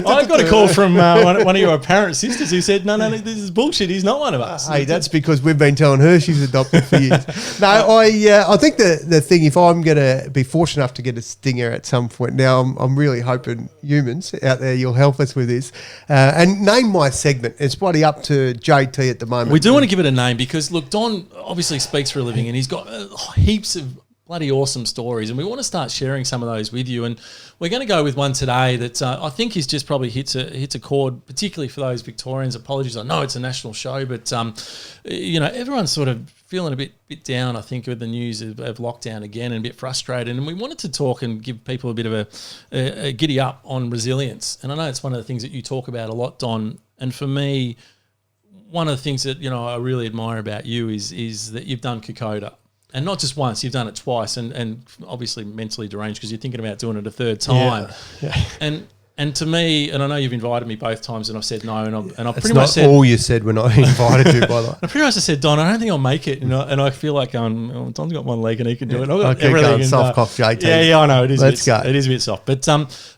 [SPEAKER 1] I got a call from one of your apparent sisters who said, no, this is bullshit. He's not one of us.
[SPEAKER 2] Hey, that's because we've been telling her she's adopted for years. No, I think the thing, if I'm going to be fortunate enough to get a stinger at some point, now I'm really hoping humans out there, you'll help us with this. And name my segment. It's bloody up to JT at the moment.
[SPEAKER 1] We do want to give it a name because, look, Don obviously speaks for a living and he's got heaps of bloody awesome stories, and we want to start sharing some of those with you. And we're going to go with one today that I think is just probably hits a chord, particularly for those Victorians. Apologies, I know it's a national show, but everyone's sort of feeling a bit down, I think, with the news of lockdown again, and a bit frustrated. And we wanted to talk and give people a bit of a giddy up on resilience. And I know it's one of the things that you talk about a lot, Don. And for me, one of the things that I really admire about you is that you've done Kokoda. And not just once, you've done it twice, and obviously mentally deranged because you're thinking about doing it a third time. Yeah. And to me, and I know you've invited me both times, and I've said no, and I've pretty much said...
[SPEAKER 2] It's not all you said when I invited you, by the way.
[SPEAKER 1] I pretty much said, Don, I don't think I'll make it, and I feel like Don's got one leg and he can do it. I've got everything.
[SPEAKER 2] Soft cock, JT.
[SPEAKER 1] Yeah, I know it is.
[SPEAKER 2] Let's go.
[SPEAKER 1] It is a bit soft, but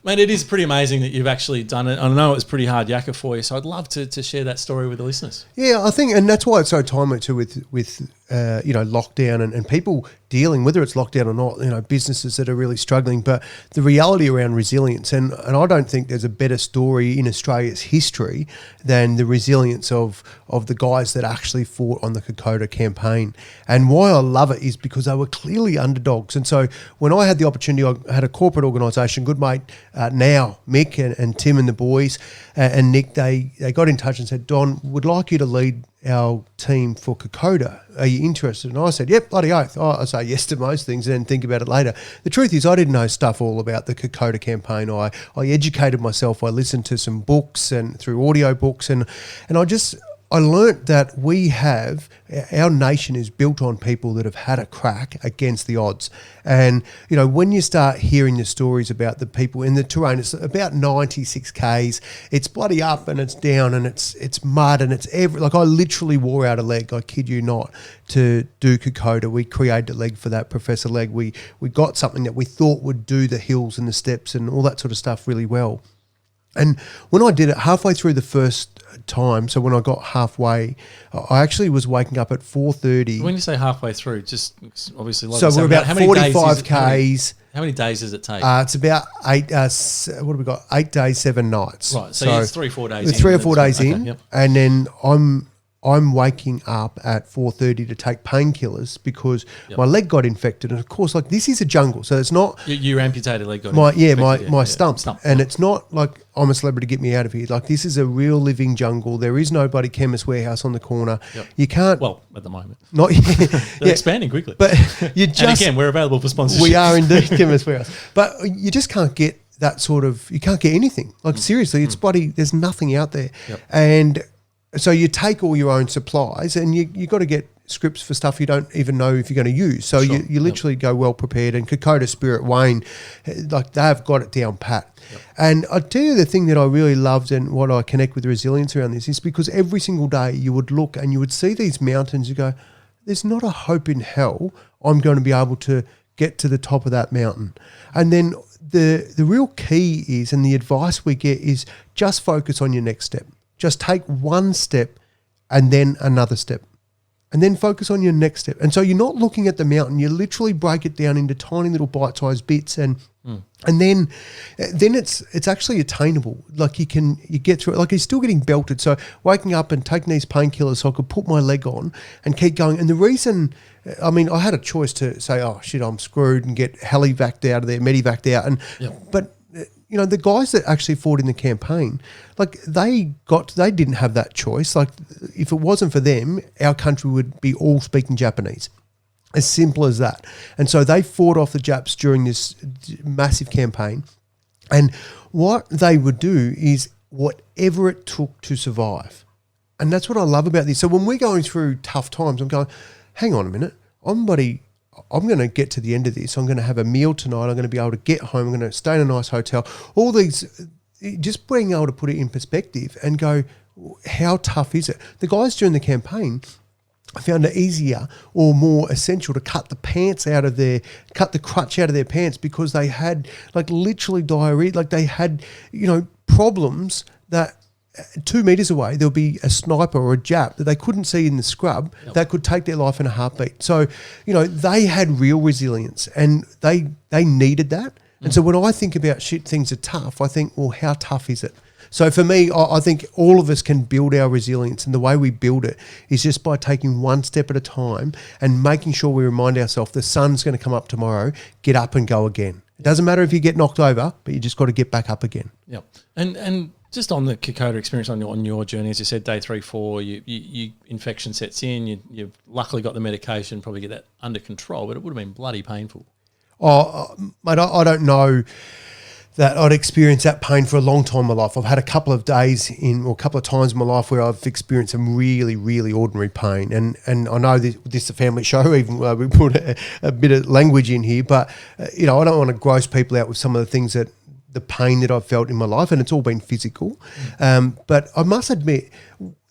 [SPEAKER 1] mate, it is pretty amazing that you've actually done it. I know it was pretty hard yakka for you, so I'd love to share that story with the listeners.
[SPEAKER 2] Yeah, I think, and that's why it's so timely too with lockdown and people dealing, whether it's lockdown or not, businesses that are really struggling. But the reality around resilience, and I don't think there's a better story in Australia's history than the resilience of the guys that actually fought on the Kokoda campaign. And why I love it is because they were clearly underdogs. And so when I had the opportunity, I had a corporate organisation, good mate, now Mick and Tim and the boys and Nick, they got in touch and said, Don, would like you to lead our team for Kokoda. Are you interested? And I said, yep, bloody oath. I say yes to most things and then think about it later. The truth is I didn't know stuff all about the Kokoda campaign. I educated myself. I listened to some books and through audio books and I learnt that our nation is built on people that have had a crack against the odds. And, when you start hearing the stories about the people in the terrain, it's about 96 Ks, it's bloody up and it's down and it's mud and it's I literally wore out a leg, I kid you not, to do Kokoda. We created a leg for that, Professor Leg. We got something that we thought would do the hills and the steps and all that sort of stuff really well. And when I did it halfway through the first time, so when I got halfway, I actually was waking up at 4:30.
[SPEAKER 1] When you say halfway through, just obviously...
[SPEAKER 2] So we're about 45 Ks.
[SPEAKER 1] How many days does it take?
[SPEAKER 2] It's about 8, what have we got? 8 days, 7 nights.
[SPEAKER 1] Right, so it's 3 or 4 days in.
[SPEAKER 2] 3 or 4 days in,
[SPEAKER 1] yep. And
[SPEAKER 2] then I'm waking up at 4:30 to take painkillers because my leg got infected. And of course, this is a jungle, so it's not...
[SPEAKER 1] Your amputated leg got
[SPEAKER 2] infected. My stump. And it's not like I'm a celebrity, get me out of here. This is a real living jungle. There is nobody Chemist Warehouse on the corner. Yep. You can't...
[SPEAKER 1] Well, at the moment.
[SPEAKER 2] Not
[SPEAKER 1] They're expanding quickly.
[SPEAKER 2] But you just...
[SPEAKER 1] And again, we're available for sponsorship.
[SPEAKER 2] We are indeed Chemist Warehouse. But you just can't get that sort of... You can't get anything. Seriously, it's bloody... There's nothing out there. Yep. And... So you take all your own supplies and you got to get scripts for stuff you don't even know if you're going to use. So sure. you literally go well prepared. And Kokoda, Spirit, Wayne, they've got it down pat. Yep. And I tell you the thing that I really loved and what I connect with resilience around this is because every single day you would look and you would see these mountains, you go, there's not a hope in hell I'm going to be able to get to the top of that mountain. And then the real key is, and the advice we get is, just focus on your next step. Just take one step and then another step. And then focus on your next step. And so you're not looking at the mountain, you literally break it down into tiny little bite-sized bits, and then it's actually attainable. Like you get through it. Like he's still getting belted. So waking up and taking these painkillers so I could put my leg on and keep going. And the reason, I mean, I had a choice to say, oh shit, I'm screwed, and get helivac'd out of there, medevac'd out. But you know, the guys that actually fought in the campaign, like they didn't have that choice. Like if it wasn't for them, our country would be all speaking Japanese. As simple as that. And so they fought off the Japs during this massive campaign. And what they would do is whatever it took to survive. And that's what I love about this. So when we're going through tough times, I'm going, hang on a minute, I'm going to get to the end of this. I'm going to have a meal tonight. I'm going to be able to get home. I'm going to stay in a nice hotel. All these, just being able to put it in perspective and go, how tough is it? The guys during the campaign found it easier or more essential to cut the crutch out of their pants because they had like literally diarrhea. Like they had, you know, problems that 2 meters away, there'll be a sniper or a Jap that they couldn't see in the scrub that could take their life in a heartbeat. So, you know, they had real resilience and they needed that. And so when I think about shit, things are tough, I think, well, how tough is it? So for me, I think all of us can build our resilience, and the way we build it is just by taking one step at a time and making sure we remind ourselves the sun's going to come up tomorrow, get up and go again. It doesn't matter if you get knocked over, but you just got to get back up again.
[SPEAKER 1] Yep. And just on the Kokoda experience on your journey, as you said, day 3, 4, you infection sets in, you've luckily got the medication, probably get that under control, but it would have been bloody painful.
[SPEAKER 2] Oh, mate, I don't know that I'd experienced that pain for a long time in my life. I've had a couple of times in my life where I've experienced some really, really ordinary pain. And I know this is a family show, even though we put a bit of language in here, but, you know, I don't want to gross people out with some of the things that, the pain that I've felt in my life, and it's all been physical. But I must admit,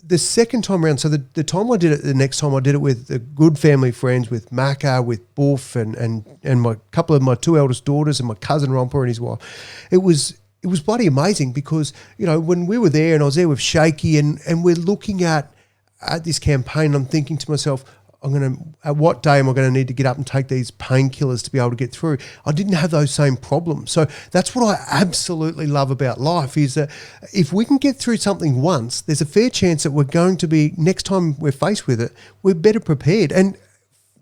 [SPEAKER 2] the second time around, so the time I did it, the next time I did it with a good family friends, with Macca, with Boof, and my couple of my 2 eldest daughters and my cousin Romper and his wife, it was bloody amazing because, you know, when we were there and I was there with Shaky and we're looking at this campaign, I'm thinking to myself, at what day am I going to need to get up and take these painkillers to be able to get through? I didn't have those same problems. So that's what I absolutely love about life, is that if we can get through something once, there's a fair chance that we're going to be, next time we're faced with it, we're better prepared. And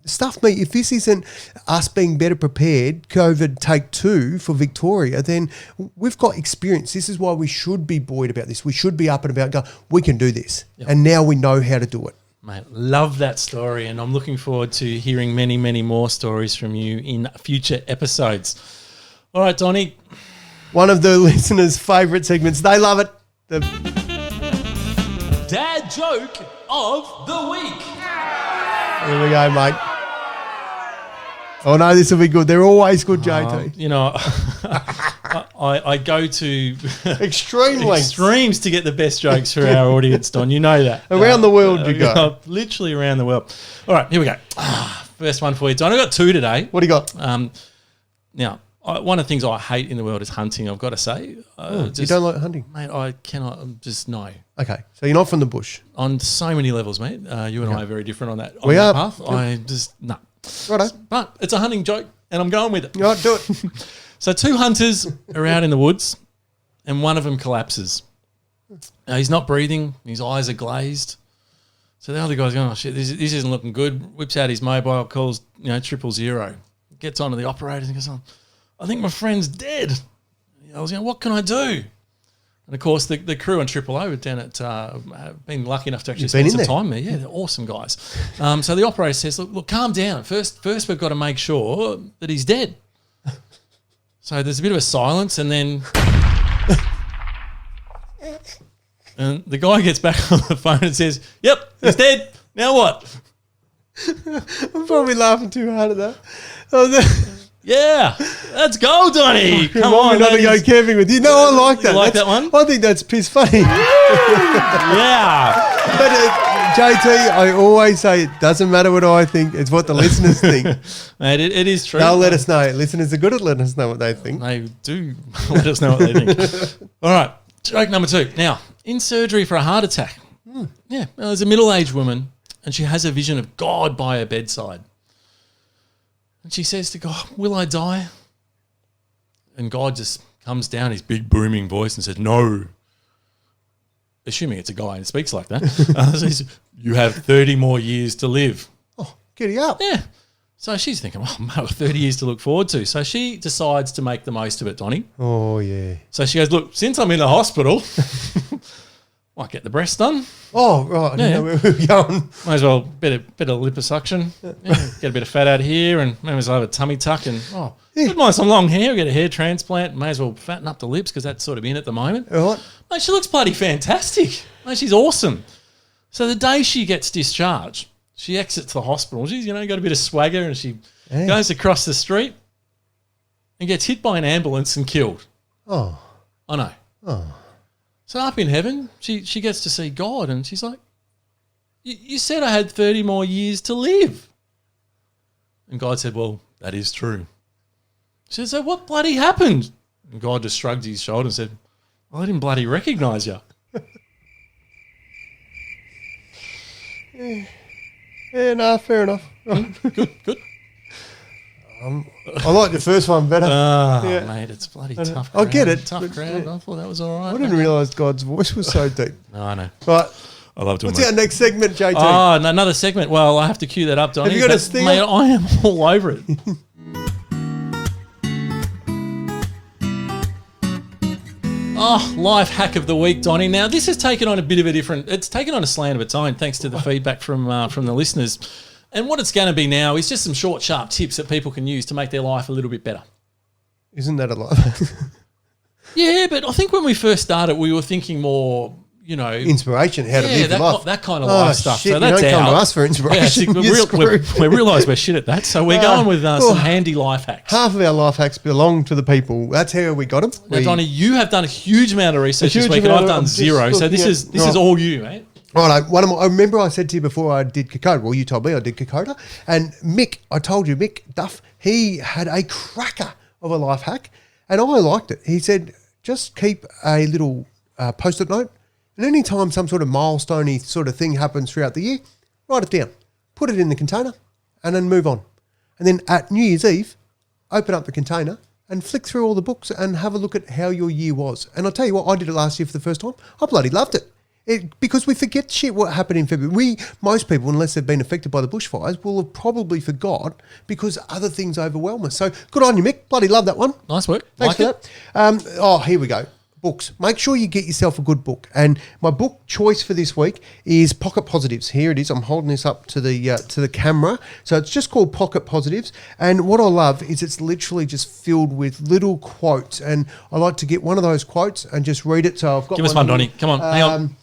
[SPEAKER 2] stuff me, if this isn't us being better prepared, COVID take 2 for Victoria, then we've got experience. This is why we should be buoyed about this. We should be up and about going, we can do this. Yep. And now we know how to do it.
[SPEAKER 1] Mate, love that story, and I'm looking forward to hearing many, many more stories from you in future episodes. All right, Donnie.
[SPEAKER 2] One of the listeners' favourite segments. They love it. The
[SPEAKER 1] Dad Joke of the Week.
[SPEAKER 2] Here we go, mate. Oh, no, this will be good. They're always good, JT.
[SPEAKER 1] You know, I go to extremes to get the best jokes for our audience, Don. You know that.
[SPEAKER 2] Around the world you go.
[SPEAKER 1] Literally around the world. All right, here we go. First one for you, Don. I've got 2 today.
[SPEAKER 2] What do you got?
[SPEAKER 1] Now, one of the things I hate in the world is hunting, I've got to say.
[SPEAKER 2] You don't like hunting?
[SPEAKER 1] Mate, I cannot, just no.
[SPEAKER 2] Okay, so you're not from the bush?
[SPEAKER 1] On so many levels, mate. You and I are very different on that, path. Yep. I just, no.
[SPEAKER 2] Righto.
[SPEAKER 1] But it's a hunting joke, and I'm going with it.
[SPEAKER 2] All right, do it.
[SPEAKER 1] So 2 hunters are out in the woods, and one of them collapses. Now, he's not breathing. His eyes are glazed. So the other guy's going, oh, shit, this isn't looking good. Whips out his mobile, calls 000. Gets onto the operator and goes, oh, I think my friend's dead. I was going, what can I do? And, of course, the crew on 000 down at have been lucky enough to actually spend some time there. Yeah, they're awesome guys. So the operator says, look, calm down. First we've got to make sure that he's dead. So there's a bit of a silence, and then and the guy gets back on the phone and says, yep, he's dead. Now what?
[SPEAKER 2] I'm probably laughing too hard at that.
[SPEAKER 1] Yeah, let's go, Donny. Come on,
[SPEAKER 2] not to go camping with you. No, I like that.
[SPEAKER 1] You like that one?
[SPEAKER 2] I think that's piss funny.
[SPEAKER 1] Yeah.
[SPEAKER 2] But JT, I always say it doesn't matter what I think. It's what the listeners think.
[SPEAKER 1] Mate, it is true.
[SPEAKER 2] They'll let us know. Listeners are good at letting us know what they think.
[SPEAKER 1] They do let us know what they think. All right, joke number 2. Now, in surgery for a heart attack. Yeah, well, there's a middle-aged woman and she has a vision of God by her bedside. And she says to God, will I die? And God just comes down his big booming voice and says, no. Assuming it's a guy and speaks like that. Says, you have 30 more years to live.
[SPEAKER 2] Oh, giddy up.
[SPEAKER 1] Yeah. So she's thinking, oh, mate, 30 years to look forward to. So she decides to make the most of it, Donny.
[SPEAKER 2] Oh, yeah.
[SPEAKER 1] So she goes, look, since I'm in the hospital, might get the breast done.
[SPEAKER 2] Oh, right. I didn't know where we were going.
[SPEAKER 1] Might as well bit of liposuction, get a bit of fat out of here, and maybe as well have a tummy tuck, and good mind some long hair, get a hair transplant, may as well fatten up the lips because that's sort of in at the moment.
[SPEAKER 2] All right.
[SPEAKER 1] Mate, she looks bloody fantastic. Mate, she's awesome. So the day she gets discharged, she exits the hospital. She's, got a bit of swagger, and she goes across the street and gets hit by an ambulance and killed.
[SPEAKER 2] Oh.
[SPEAKER 1] I know.
[SPEAKER 2] Oh.
[SPEAKER 1] So up in heaven, she gets to see God, and she's like, you said I had 30 more years to live. And God said, well, that is true. She said, so what bloody happened? And God just shrugged his shoulder and said, well, I didn't bloody recognise you.
[SPEAKER 2] Yeah, no, fair enough.
[SPEAKER 1] Good.
[SPEAKER 2] I like the first one better.
[SPEAKER 1] Mate, it's bloody tough crowd.
[SPEAKER 2] I get it.
[SPEAKER 1] Tough crowd. I thought that was all right.
[SPEAKER 2] I didn't realise God's voice was so deep.
[SPEAKER 1] No, I know.
[SPEAKER 2] Right.
[SPEAKER 1] I love doing
[SPEAKER 2] What's our next segment, JT?
[SPEAKER 1] Oh, no, another segment. Well, I have to cue that up, Donny.
[SPEAKER 2] Have you got a stinger?
[SPEAKER 1] Mate, I am all over it. Life hack of the week, Donny. Now, this has taken on a bit of a different... It's taken on a slant of its own, thanks to the feedback from the listeners. And what it's going to be now is just some short, sharp tips that people can use to make their life a little bit better.
[SPEAKER 2] Isn't that a lot?
[SPEAKER 1] Yeah, but I think when we first started, we were thinking more,
[SPEAKER 2] inspiration, how to live life.
[SPEAKER 1] That kind of life stuff.
[SPEAKER 2] Shit,
[SPEAKER 1] so that's
[SPEAKER 2] you don't come
[SPEAKER 1] out.
[SPEAKER 2] to us for inspiration.
[SPEAKER 1] We realise we're shit at that. So we're going with some handy life hacks.
[SPEAKER 2] Half of our life hacks belong to the people. That's how we got them.
[SPEAKER 1] Now, Donny, you have done a huge amount of research this week, and I've done zero. So this is all you, mate.
[SPEAKER 2] Right, I remember I said to you before I did Kokoda. Well, you told me I did Kokoda. And Mick, I told you, Mick Duff, he had a cracker of a life hack, and I liked it. He said, just keep a little post-it note, and any time some sort of milestone-y sort of thing happens throughout the year, write it down, put it in the container, and then move on. And then at New Year's Eve, open up the container and flick through all the books and have a look at how your year was. And I'll tell you what, I did it last year for the first time. I bloody loved it. Because we forget shit what happened in February. Most people, unless they've been affected by the bushfires, will have probably forgot because other things overwhelm us. So good on you, Mick. Bloody love that one.
[SPEAKER 1] Nice work.
[SPEAKER 2] Thanks for that. Here we go. Books. Make sure you get yourself a good book. And my book choice for this week is Pocket Positives. Here it is. I'm holding this up to the camera. So it's just called Pocket Positives. And what I love is it's literally just filled with little quotes. And I like to get one of those quotes and just read it. So I've got
[SPEAKER 1] Give us one, Donny. Come on. Hang on.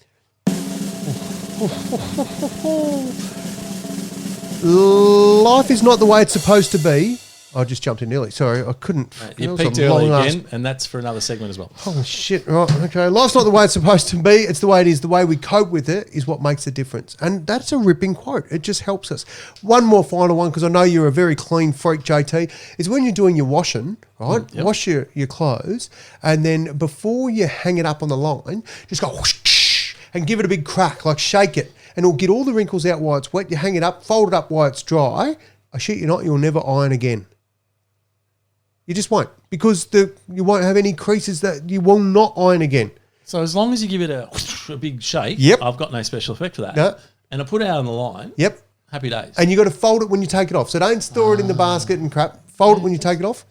[SPEAKER 2] Life is not the way it's supposed to be. I just jumped in early. Sorry, I couldn't.
[SPEAKER 1] You peaked early again, and that's for another segment as well.
[SPEAKER 2] Oh, shit. Right, okay. Life's not the way it's supposed to be. It's the way it is. The way we cope with it is what makes the difference. And that's a ripping quote. It just helps us. One more final one, because I know you're a very clean freak, JT, is when you're doing your washing, right? Yep. Wash your clothes, and then before you hang it up on the line, just go whoosh, and give it a big crack, like shake it, and it'll get all the wrinkles out while it's wet. You hang it up, fold it up while it's dry. I shit you not, you'll never iron again. You just won't, because you won't have any creases that you will not iron again.
[SPEAKER 1] So as long as you give it a big shake, I've got no special effect for that.
[SPEAKER 2] No.
[SPEAKER 1] And I put it out on the line.
[SPEAKER 2] Yep.
[SPEAKER 1] Happy days.
[SPEAKER 2] And you got to fold it when you take it off. So don't store it in the basket and crap. Fold it when you take it off.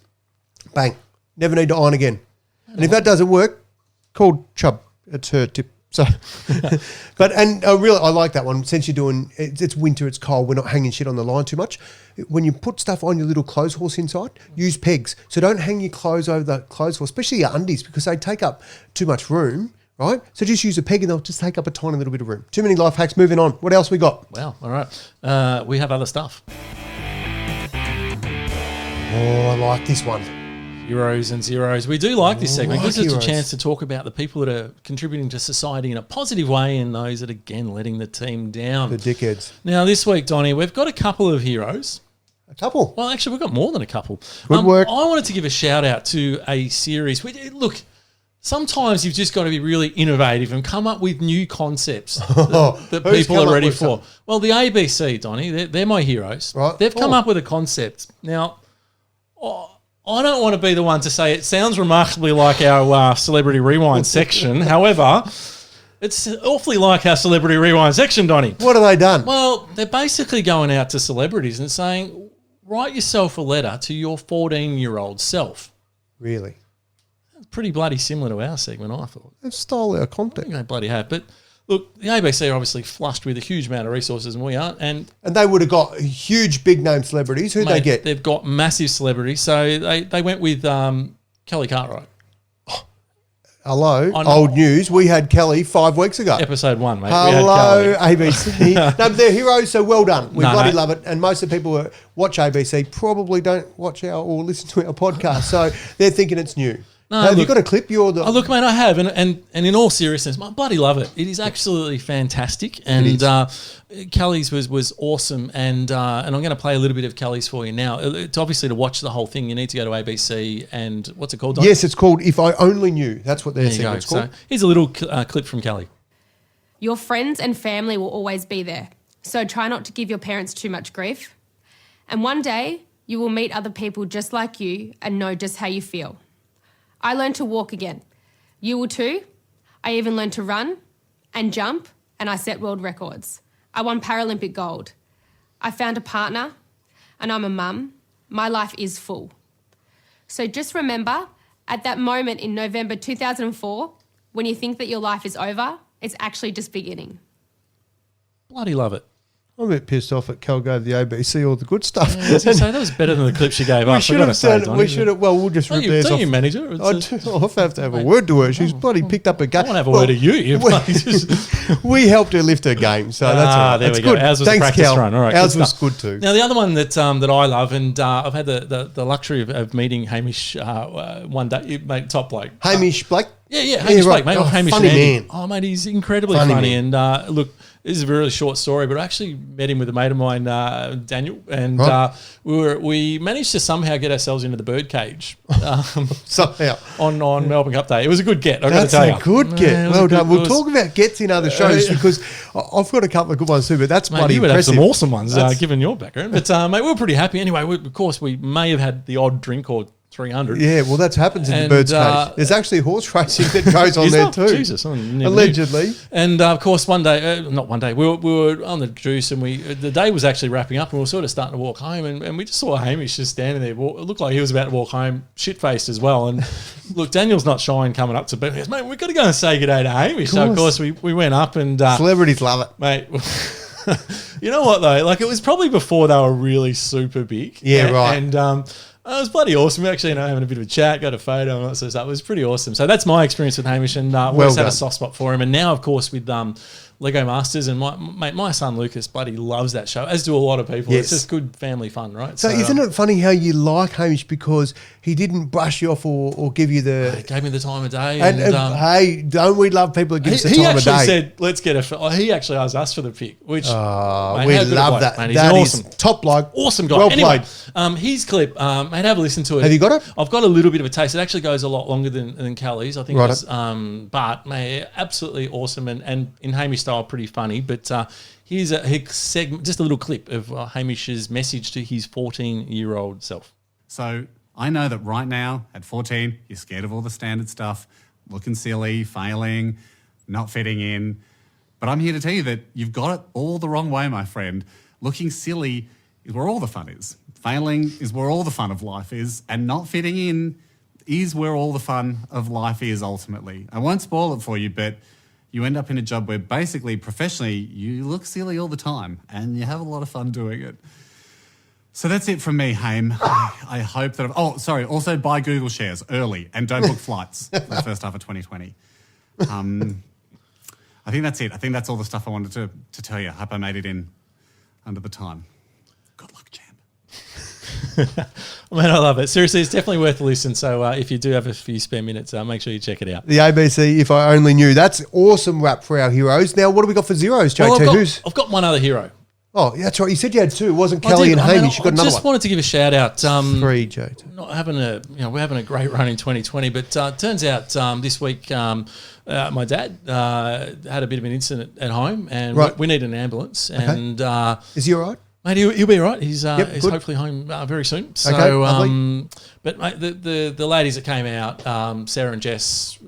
[SPEAKER 2] Bang. Never need to iron again. And if that doesn't work, call Chubb. It's her tip. So, I like that one. Since you're doing, it's winter, it's cold, we're not hanging shit on the line too much. When you put stuff on your little clothes horse inside, use pegs. So don't hang your clothes over the clothes horse, especially your undies, because they take up too much room, right? So just use a peg and they'll just take up a tiny little bit of room. Too many life hacks. Moving on. What else we got?
[SPEAKER 1] Wow. All right. We have other stuff.
[SPEAKER 2] Oh, I like this one.
[SPEAKER 1] Heroes and zeros. We do like this segment. It gives us a
[SPEAKER 2] heroes.
[SPEAKER 1] chance to talk about the people that are contributing to society in a positive way and those that, again, letting the team down.
[SPEAKER 2] The dickheads.
[SPEAKER 1] Now, this week, Donnie, we've got a couple of heroes.
[SPEAKER 2] A couple.
[SPEAKER 1] Well, actually, we've got more than a couple.
[SPEAKER 2] Good work.
[SPEAKER 1] I wanted to give a shout out to a series. Look, sometimes you've just got to be really innovative and come up with new concepts that
[SPEAKER 2] Who's
[SPEAKER 1] people
[SPEAKER 2] come
[SPEAKER 1] are
[SPEAKER 2] up
[SPEAKER 1] ready
[SPEAKER 2] with
[SPEAKER 1] for.
[SPEAKER 2] some?
[SPEAKER 1] Well, the ABC, Donnie, they're my heroes.
[SPEAKER 2] Right.
[SPEAKER 1] They've come
[SPEAKER 2] Oh.
[SPEAKER 1] up with a concept. Now, I don't want to be the one to say it sounds remarkably like our Celebrity Rewind section. However, it's awfully like our Celebrity Rewind section, Donnie.
[SPEAKER 2] What have they done?
[SPEAKER 1] Well, they're basically going out to celebrities and saying, write yourself a letter to your 14-year-old self.
[SPEAKER 2] Really?
[SPEAKER 1] Pretty bloody similar to our segment, I thought.
[SPEAKER 2] They've stole our
[SPEAKER 1] I
[SPEAKER 2] content.
[SPEAKER 1] think they bloody have. But look, the ABC are obviously flushed with a huge amount of resources, and we aren't. And
[SPEAKER 2] And they would have got huge big name celebrities. Who'd they
[SPEAKER 1] mate,
[SPEAKER 2] get?
[SPEAKER 1] they've got massive celebrities. So they went with Kelly Cartwright.
[SPEAKER 2] Hello,
[SPEAKER 1] On-
[SPEAKER 2] old news. We had Kelly 5 weeks ago.
[SPEAKER 1] Episode 1, mate.
[SPEAKER 2] Hello,
[SPEAKER 1] We had Kelly.
[SPEAKER 2] ABC. No, but they're heroes, so well done. We
[SPEAKER 1] No,
[SPEAKER 2] bloody
[SPEAKER 1] no.
[SPEAKER 2] love it. And most of the people who watch ABC probably don't watch our or listen to our podcast, so they're thinking it's new.
[SPEAKER 1] No,
[SPEAKER 2] Have you
[SPEAKER 1] look-
[SPEAKER 2] got a clip? You're the
[SPEAKER 1] Oh, look, mate, I have. And in all seriousness, I bloody love it. It is absolutely fantastic. And Kelly's was awesome. And I'm going to play a little bit of Kelly's for you now. It's obviously to watch the whole thing, you need to go to ABC and what's it called, Don?
[SPEAKER 2] Yes, it's called If I Only Knew. That's what their
[SPEAKER 1] There you go.
[SPEAKER 2] segment's called.
[SPEAKER 1] So here's a little clip from Kelly.
[SPEAKER 7] Your friends and family will always be there, so try not to give your parents too much grief. And one day, you will meet other people just like you and know just how you feel. I learned to walk again. You will too. I even learned to run and jump, and I set world records. I won Paralympic gold. I found a partner, and I'm a mum. My life is full. So just remember, at that moment in November 2004, when you think that your life is over, it's actually just beginning.
[SPEAKER 1] Bloody love it.
[SPEAKER 2] I'm a bit pissed off at Kel gave the ABC all the good stuff.
[SPEAKER 1] I was going to say, that was better than the clip she gave us.
[SPEAKER 2] We should have. Well, we'll just rip theirs
[SPEAKER 1] Don't
[SPEAKER 2] off.
[SPEAKER 1] you manage her?
[SPEAKER 2] I'll have to have a word to her. She's bloody picked up a game.
[SPEAKER 1] I want to have a word to you. You bloody
[SPEAKER 2] We helped her lift her game, so that's all right.
[SPEAKER 1] there
[SPEAKER 2] That's
[SPEAKER 1] we go.
[SPEAKER 2] good.
[SPEAKER 1] Ours was
[SPEAKER 2] Thanks,
[SPEAKER 1] a practice
[SPEAKER 2] Kel.
[SPEAKER 1] run. All right,
[SPEAKER 2] Ours
[SPEAKER 1] good
[SPEAKER 2] was
[SPEAKER 1] stuff.
[SPEAKER 2] good too.
[SPEAKER 1] Now, the other one that I love, and I've had the luxury of meeting Hamish one day, mate, top bloke.
[SPEAKER 2] Hamish Blake.
[SPEAKER 1] Yeah, Hamish
[SPEAKER 2] right.
[SPEAKER 1] Blake, mate.
[SPEAKER 2] Oh,
[SPEAKER 1] Hamish
[SPEAKER 2] funny
[SPEAKER 1] Mandy.
[SPEAKER 2] man.
[SPEAKER 1] Oh, mate, he's incredibly
[SPEAKER 2] Funny
[SPEAKER 1] funny.
[SPEAKER 2] man.
[SPEAKER 1] And look, this is a really short story, but I actually met him with a mate of mine, Daniel, and
[SPEAKER 2] Right.
[SPEAKER 1] we managed to somehow get ourselves into the birdcage
[SPEAKER 2] Somehow.
[SPEAKER 1] on Melbourne Cup Day. It was a good get, I've got to
[SPEAKER 2] That's
[SPEAKER 1] tell you.
[SPEAKER 2] a good get.
[SPEAKER 1] Yeah, it was
[SPEAKER 2] Well
[SPEAKER 1] a good-
[SPEAKER 2] done. We'll
[SPEAKER 1] it was-
[SPEAKER 2] talk about gets in other shows because I've got a couple of good ones too, but that's
[SPEAKER 1] Mate,
[SPEAKER 2] bloody
[SPEAKER 1] you would have
[SPEAKER 2] impressive.
[SPEAKER 1] some awesome ones,
[SPEAKER 2] That's-
[SPEAKER 1] given your background. But, mate, we were pretty happy. Anyway, of course, we may have had the odd drink or 300.
[SPEAKER 2] Yeah, well, that happens in the
[SPEAKER 1] And,
[SPEAKER 2] Birds Cage. There's actually horse racing that goes on
[SPEAKER 1] Is
[SPEAKER 2] there
[SPEAKER 1] there?
[SPEAKER 2] too.
[SPEAKER 1] Jesus, I never knew.
[SPEAKER 2] Allegedly.
[SPEAKER 1] And of course, one day, not one day, we were on the juice, and the day was actually wrapping up, and we were sort of starting to walk home, and we just saw Hamish just standing there. It looked like he was about to walk home, shit-faced as well. And look, Daniel's not shy in coming up to him. He goes, mate, we've got to go and say good day to Hamish. So, of course, we went up and...
[SPEAKER 2] Celebrities love it.
[SPEAKER 1] mate... You know what, though? Like, it was probably before they were really super big.
[SPEAKER 2] Yeah, right.
[SPEAKER 1] And it was bloody awesome. We actually, having a bit of a chat, got a photo and all that sort of stuff. It was pretty awesome. So that's my experience with Hamish, and we always had
[SPEAKER 2] done.
[SPEAKER 1] a soft spot for him. And now, of course, with Lego Masters, and my son Lucas bloody loves that show, as do a lot of people.
[SPEAKER 2] Yes.
[SPEAKER 1] It's just good family fun, right?
[SPEAKER 2] So isn't it funny how you like Hamish because he didn't brush you off or give you the...
[SPEAKER 1] He gave me the time of day.
[SPEAKER 2] And,
[SPEAKER 1] And,
[SPEAKER 2] hey, don't we love people that give us the
[SPEAKER 1] he
[SPEAKER 2] time of
[SPEAKER 1] actually
[SPEAKER 2] day?
[SPEAKER 1] said, let's get he actually asked us for the pick, which
[SPEAKER 2] we
[SPEAKER 1] mate, how good a
[SPEAKER 2] love
[SPEAKER 1] bloke,
[SPEAKER 2] that.
[SPEAKER 1] mate. He's
[SPEAKER 2] That
[SPEAKER 1] awesome.
[SPEAKER 2] is top bloke.
[SPEAKER 1] Awesome guy.
[SPEAKER 2] Well
[SPEAKER 1] Anyway,
[SPEAKER 2] played.
[SPEAKER 1] his clip, mate, have a listen to it.
[SPEAKER 2] Have you got it?
[SPEAKER 1] I've got a little bit of a taste. It actually goes a lot longer than Kelly's. I think
[SPEAKER 2] Right.
[SPEAKER 1] it's, but mate, absolutely awesome and in Hamish style, pretty funny. But here's a segment, just a little clip of Hamish's message to his 14-year-old self.
[SPEAKER 8] So I know that right now, at 14, you're scared of all the standard stuff, looking silly, failing, not fitting in. But I'm here to tell you that you've got it all the wrong way, my friend. Looking silly is where all the fun is. Failing is where all the fun of life is. And not fitting in is where all the fun of life is ultimately. I won't spoil it for you, but you end up in a job where basically, professionally, you look silly all the time and you have a lot of fun doing it. So that's it from me, Haim. I hope that... also buy Google shares early and don't book flights for the first half of 2020. I think that's it. I think that's all the stuff I wanted to tell you. I hope I made it in under the time. Good luck, champ.
[SPEAKER 1] Man, I love it. Seriously, it's definitely worth a listen. So if you do have a few spare minutes, make sure you check it out.
[SPEAKER 2] The ABC, if I only knew. That's awesome wrap for our heroes. Now, what do we got for zeros, JT?
[SPEAKER 1] Well, I've got one other hero.
[SPEAKER 2] Oh, that's right. You said you had two. It wasn't Kelly and Hamish. You got another one.
[SPEAKER 1] I just wanted to give a shout out.
[SPEAKER 2] Three, JT.
[SPEAKER 1] Not having we're having a great run in 2020, but turns out this week my dad had a bit of an incident at home, and we need an ambulance. Okay. And
[SPEAKER 2] is he all right?
[SPEAKER 1] Mate, he'll be all right. He's hopefully home very soon. So,
[SPEAKER 2] okay,
[SPEAKER 1] but mate, the ladies that came out, Sarah and Jess,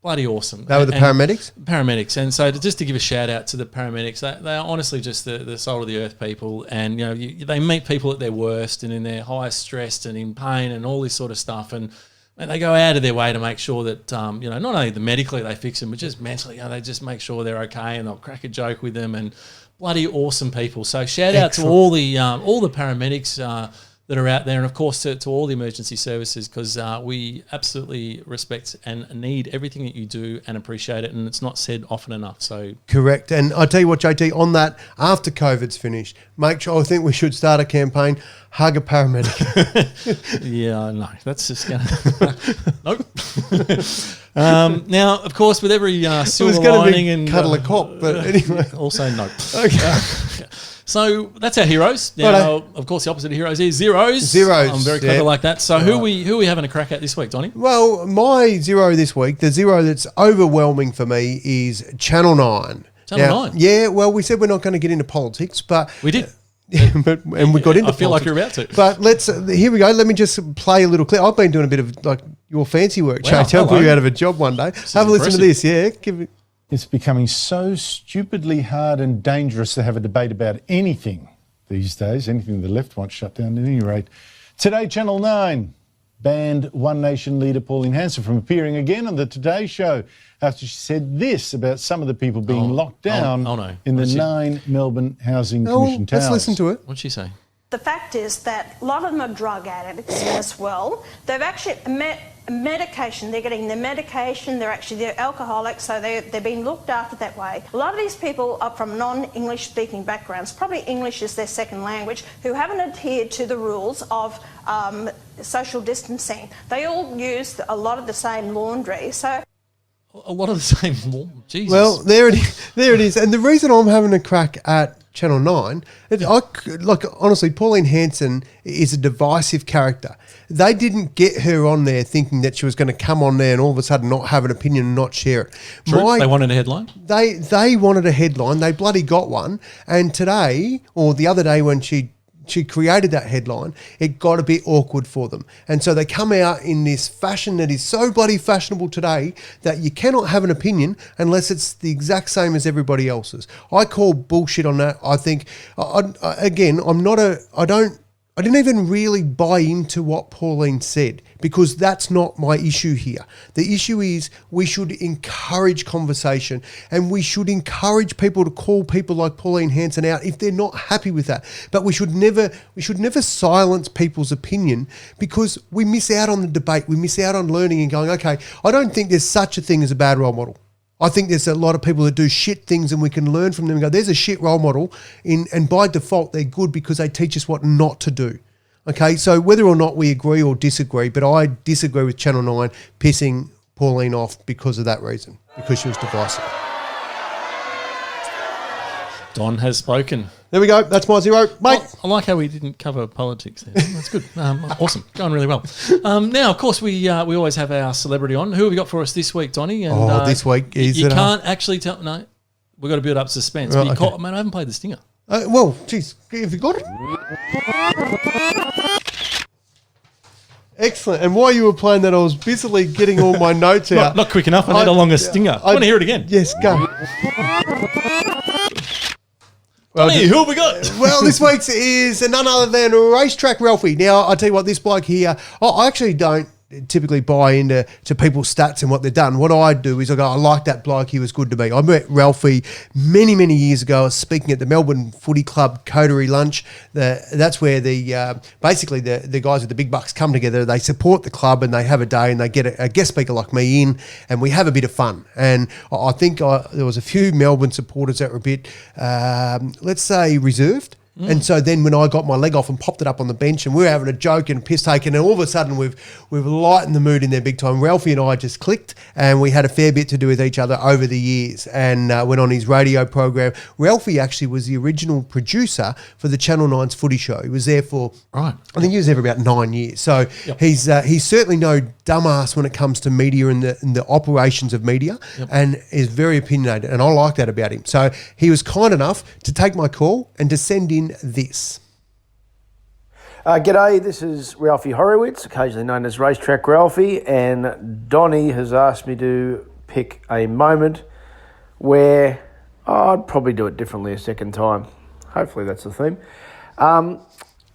[SPEAKER 1] bloody awesome.
[SPEAKER 2] They were the paramedics?
[SPEAKER 1] Paramedics. And so just to give a shout out to the paramedics, they are honestly just the soul of the earth people. And, they meet people at their worst and in their highest stressed and in pain and all this sort of stuff. And they go out of their way to make sure that, not only medically they fix them, but just mentally, they just make sure they're okay and they'll crack a joke with them, and bloody awesome people. So shout out to all the paramedics that are out there, and of course to all the emergency services, because we absolutely respect and need everything that you do and appreciate it, and it's not said often enough. So
[SPEAKER 2] correct. And I tell you what, JT, on that, after COVID's finished, make sure, I think we should start a campaign, hug a paramedic.
[SPEAKER 1] Yeah, no, that's just going to... Nope. Now, of course, with every silver lining and...
[SPEAKER 2] cuddle a cop, but anyway.
[SPEAKER 1] Also, no.
[SPEAKER 2] Okay.
[SPEAKER 1] So that's our heroes. Now, of course, the opposite of heroes is zeros.
[SPEAKER 2] Zeros.
[SPEAKER 1] I'm very clever like that. So who are we having a crack at this week, Donnie?
[SPEAKER 2] Well, my zero this week, the zero that's overwhelming for me is Channel 9.
[SPEAKER 1] Channel 9?
[SPEAKER 2] Yeah, well, we said we're not going to get into politics, but...
[SPEAKER 1] We did.
[SPEAKER 2] And we got into
[SPEAKER 1] I feel
[SPEAKER 2] politics.
[SPEAKER 1] like you're about to.
[SPEAKER 2] But here we go. Let me just play a little clip. I've been doing a bit of your fancy work, Jay. I'll put you out of a job one day. Have a listen to this, yeah?
[SPEAKER 9] It's becoming so stupidly hard and dangerous to have a debate about anything these days, anything the left wants shut down at any rate. Today, Channel 9 banned One Nation leader Pauline Hanson from appearing again on the Today Show after she said this about some of the people being locked down in the 9 Melbourne Housing Commission towers.
[SPEAKER 2] Let's listen to it.
[SPEAKER 1] What'd she say?
[SPEAKER 10] The fact is that a lot of them are drug addicts as well. They've actually medication. They're getting their medication. They're alcoholics, so they're being looked after that way. A lot of these people are from non-English speaking backgrounds. Probably English is their second language, who haven't adhered to the rules of social distancing. They all use a lot of the same laundry. So.
[SPEAKER 1] A lot of the same laundry. Jesus.
[SPEAKER 2] Well, there it is. And the reason I'm having a crack at Channel 9, honestly, Pauline Hanson is a divisive character. They didn't get her on there thinking that she was going to come on there and all of a sudden not have an opinion and not share it.
[SPEAKER 1] True. They wanted a headline?
[SPEAKER 2] They wanted a headline. They bloody got one. And today, or the other day when she created that headline, it got a bit awkward for them. And so they come out in this fashion that is so bloody fashionable today that you cannot have an opinion unless it's the exact same as everybody else's. I call bullshit on that. I think, I didn't even really buy into what Pauline said, because that's not my issue here. The issue is we should encourage conversation, and we should encourage people to call people like Pauline Hanson out if they're not happy with that. But we should never silence people's opinion, because we miss out on the debate. We miss out on learning and going, okay, I don't think there's such a thing as a bad role model. I think there's a lot of people that do shit things and we can learn from them and go, there's a shit role model, and by default they're good because they teach us what not to do. Okay, so whether or not we agree or disagree, but I disagree with Channel 9 pissing Pauline off because of that reason, because she was divisive.
[SPEAKER 1] Don has spoken.
[SPEAKER 2] There we go. That's my zero, mate.
[SPEAKER 1] I like how we didn't cover politics there. That's good. Awesome. Going really well. Now, of course, we always have our celebrity on. Who have we got for us this week, Donnie? And,
[SPEAKER 2] this week is
[SPEAKER 1] you can't actually tell. No, we've got to build up suspense. Right, but I haven't played the stinger.
[SPEAKER 2] Well, geez, have you got it? Excellent. And while you were playing that, I was busily getting all my notes out.
[SPEAKER 1] Not quick enough. I need a longer stinger. I want to hear it again.
[SPEAKER 2] Yes, go.
[SPEAKER 1] Well, who have we got?
[SPEAKER 2] Well, this week's is none other than Racetrack Ralphie. Now, I'll tell you what, this bloke here, I actually don't typically buy into people's stats and what they've done. What I do is I go, I like that bloke, he was good to me. I met Ralphie many, many years ago. I was speaking at the Melbourne Footy Club Coterie Lunch. That's where basically the guys with the big bucks come together. They support the club and they have a day and they get a guest speaker like me in and we have a bit of fun. And I think there was a few Melbourne supporters that were a bit, let's say, reserved. And so then when I got my leg off and popped it up on the bench and we were having a joke and piss taking, and all of a sudden we've lightened the mood in there big time. Ralphie and I just clicked, and we had a fair bit to do with each other over the years, and went on his radio program. Ralphie actually was the original producer for the Channel 9's Footy Show. He was there for, I think he was there for about 9 years. So he's certainly no dumbass when it comes to media and the operations of media, and is very opinionated, and I like that about him. So he was kind enough to take my call and to send in this.
[SPEAKER 11] G'day, this is Ralphie Horowitz, occasionally known as Racetrack Ralphie, and Donnie has asked me to pick a moment where I'd probably do it differently a second time. Hopefully that's the theme.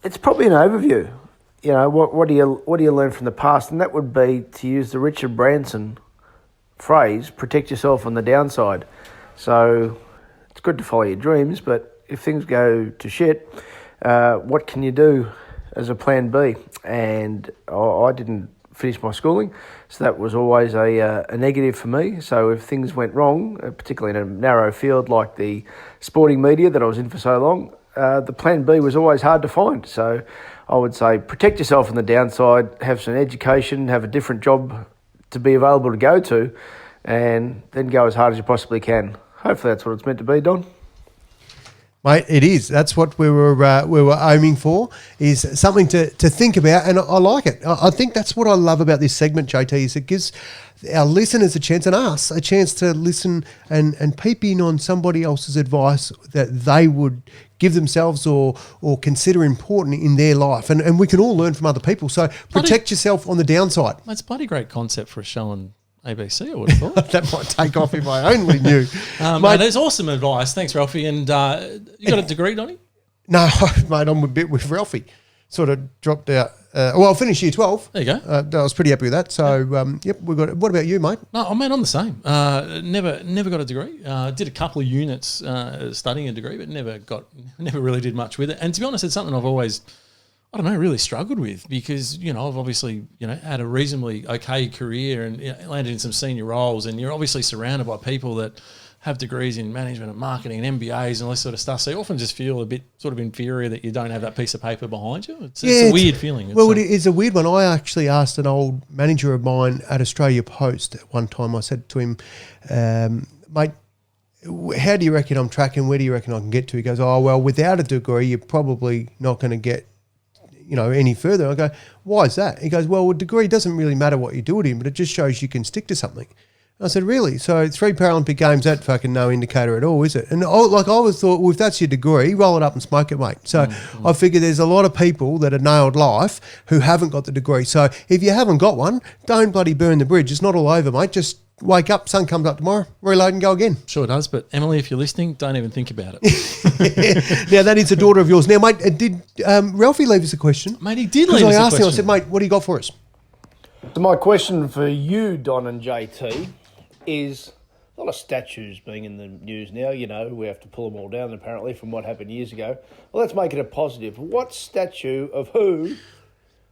[SPEAKER 11] It's probably an overview. You know, what do you learn from the past? And that would be, to use the Richard Branson phrase, protect yourself on the downside. So it's good to follow your dreams, but if things go to shit, what can you do as a plan B? And I didn't finish my schooling, so that was always a negative for me. So if things went wrong, particularly in a narrow field like the sporting media that I was in for so long, the plan B was always hard to find. So I would say protect yourself on the downside, have some education, have a different job to be available to go to, and then go as hard as you possibly can. Hopefully that's what it's meant to be, Don.
[SPEAKER 2] Mate, it is. That's what we were aiming for, is something to think about, and I like it. I think that's what I love about this segment, JT, is it gives our listeners a chance, and us a chance, to listen and peep in on somebody else's advice that they would give themselves or consider important in their life. And we can all learn from other people. So protect yourself on the downside.
[SPEAKER 1] It's a bloody great concept for a show on ABC, I would have thought.
[SPEAKER 2] That might take off if I only knew.
[SPEAKER 1] Mate, that's awesome advice. Thanks, Ralphie. And you got a degree, Donnie?
[SPEAKER 2] No, mate, I'm a bit with Ralphie. Sort of dropped out. I finished year 12.
[SPEAKER 1] There you go.
[SPEAKER 2] I was pretty happy with that. So, we got it. What about you, mate?
[SPEAKER 1] No, mate, I'm the same. Never got a degree. Did a couple of units studying a degree, but never really did much with it. And to be honest, it's something I've always, really struggled with, because, I've obviously, had a reasonably okay career and landed in some senior roles, and you're obviously surrounded by people that have degrees in management and marketing and MBAs and all this sort of stuff. So you often just feel a bit sort of inferior that you don't have that piece of paper behind you. It's a weird feeling.
[SPEAKER 2] It is a weird one. I actually asked an old manager of mine at Australia Post at one time. I said to him, mate, how do you reckon I'm tracking? Where do you reckon I can get to? He goes, oh, well, without a degree, you're probably not going to get any further. I go, why is that? He goes, well, a degree doesn't really matter what you do it in, but it just shows you can stick to something. I said, really? So 3 Paralympic Games, that fucking no indicator at all, is it? And I always thought, well, if that's your degree, roll it up and smoke it, mate. So I figure there's a lot of people that have nailed life who haven't got the degree. So if you haven't got one, don't bloody burn the bridge. It's not all over, mate. Just wake up, sun comes up tomorrow, reload and go again.
[SPEAKER 1] Sure does. But Emily, if you're listening, don't even think about it.
[SPEAKER 2] Now, that is a daughter of yours. Now, mate, did Ralphie leave us a question?
[SPEAKER 1] Mate, he did leave us a question.
[SPEAKER 2] Because I asked him, I said, mate, what do you got for us?
[SPEAKER 11] So my question for you, Don and JT, is a lot of statues being in the news now. We have to pull them all down, apparently, from what happened years ago. Well, let's make it a positive. What statue of who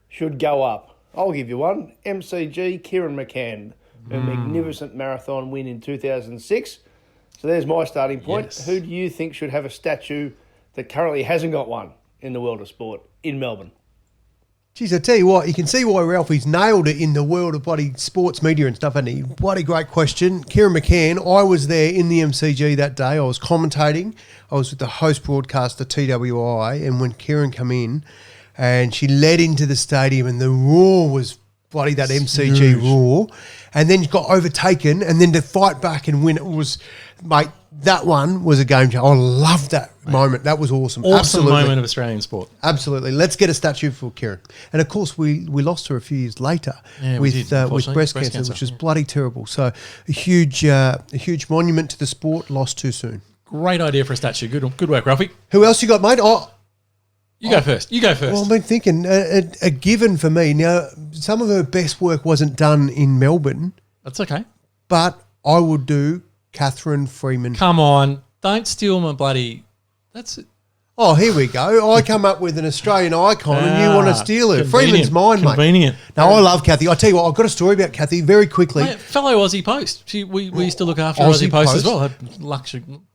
[SPEAKER 11] should go up? I'll give you one. MCG, Kieran McCann, a magnificent marathon win in 2006. So there's my starting point. Yes. Who do you think should have a statue that currently hasn't got one in the world of sport in Melbourne?
[SPEAKER 2] Geez, I tell you what, you can see why Ralphie's nailed it in the world of bloody sports media and stuff, hasn't he? What a great question. Kieran McCann, I was there in the MCG that day. I was commentating. I was with the host broadcaster, TWI, and when Kieran came in and she led into the stadium and the roar was bloody that MCG roar, and then got overtaken, and then to fight back and win, it was, mate, that one was a game changer. I loved that moment. That was awesome.
[SPEAKER 1] Awesome moment of Australian sport.
[SPEAKER 2] Absolutely. Let's get a statue for Kieran. And of course, we lost her a few years later with breast cancer, which was bloody terrible. So a huge monument to the sport, lost too soon.
[SPEAKER 1] Great idea for a statue. Good work, Ralphie.
[SPEAKER 2] Who else you got, mate?
[SPEAKER 1] You go first.
[SPEAKER 2] Well, I've been thinking a given for me. Now, some of her best work wasn't done in Melbourne.
[SPEAKER 1] That's okay.
[SPEAKER 2] But I would do Catherine Freeman.
[SPEAKER 1] Come on. Don't steal my bloody... That's it.
[SPEAKER 2] Oh, here we go. I come up with an Australian icon and you want to steal her. Freeman's mine, mate.
[SPEAKER 1] Convenient.
[SPEAKER 2] No, I love Kathy. I tell you what, I've got a story about Kathy very quickly.
[SPEAKER 1] Mate, fellow Aussie Post. We used to look after Aussie Post as well. Had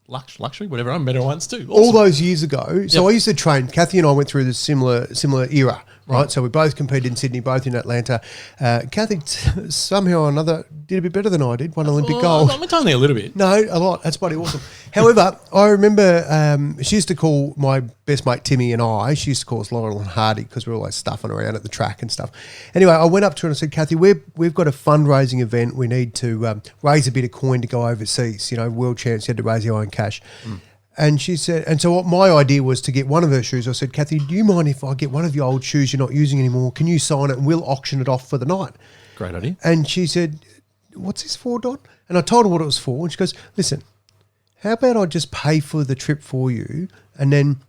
[SPEAKER 1] luxury, whatever. I'm better once too.
[SPEAKER 2] All
[SPEAKER 1] Awesome.
[SPEAKER 2] those years ago. So I used to train. Kathy and I went through this similar era, right? So we both competed in Sydney, both in Atlanta. Kathy somehow or another did a bit better than I did. Won Olympic gold.
[SPEAKER 1] I'm only a little bit.
[SPEAKER 2] No, a lot. That's bloody awesome. However, I remember she used to call my best mate Timmy and I. She used to call us Laurel and Hardy because we were always stuffing around at the track and stuff. Anyway, I went up to her and I said, Kathy, we've got a fundraising event. We need to raise a bit of coin to go overseas. You know, world champs, you had to raise your own cash. And she said, and so what my idea was to get one of her shoes. I said, Kathy, do you mind if I get one of your old shoes you're not using anymore? Can you sign it and we'll auction it off for the night?
[SPEAKER 1] Great idea.
[SPEAKER 2] And she said, what's this for, Don? And I told her what it was for. And she goes, listen, how about I just pay for the trip for you and then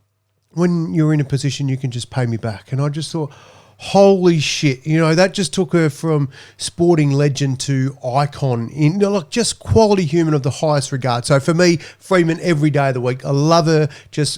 [SPEAKER 2] when you're in a position you can just pay me back. And I just thought, holy shit, you know, that just took her from sporting legend to icon in like just quality human of the highest regard. So for me, Freeman every day of the week, I love her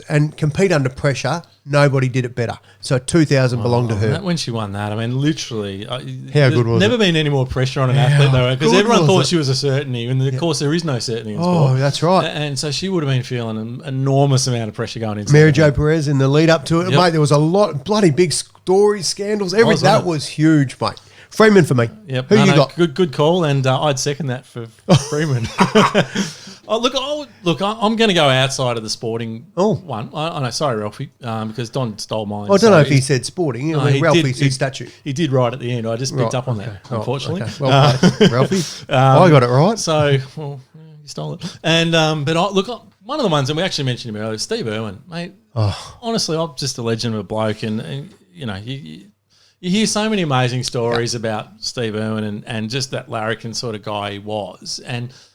[SPEAKER 2] and compete under pressure. Nobody did it better. So 2,000 belonged to her.
[SPEAKER 1] When she won that, I mean, literally,
[SPEAKER 2] how good was
[SPEAKER 1] never
[SPEAKER 2] it?
[SPEAKER 1] been any more pressure on an athlete though, because everyone thought she was a certainty, and of course there is no certainty in sport.
[SPEAKER 2] Oh, that's right.
[SPEAKER 1] And so she would have been feeling an enormous amount of pressure going into
[SPEAKER 2] Mary Jo Perez in the lead up to it, mate. There was a lot, bloody big stories, scandals, everything. That was huge, mate. Freeman for me.
[SPEAKER 1] Yep.
[SPEAKER 2] Who you got?
[SPEAKER 1] Good call, and I'd second that for Freeman. I'm going to go outside of the sporting one. I know, sorry, Ralphie, because Don stole mine.
[SPEAKER 2] I don't know if he said sporting. Ralphie said statue.
[SPEAKER 1] He did right at the end. I just picked up on that, unfortunately.
[SPEAKER 2] Okay. Well played, Ralphie. I got it right.
[SPEAKER 1] So, well, you stole it. And one of the ones, and we actually mentioned him earlier, Steve Irwin, mate. Honestly, I'm just a legend of a bloke, and you know, you hear so many amazing stories about Steve Irwin and just that larrikin sort of guy he was.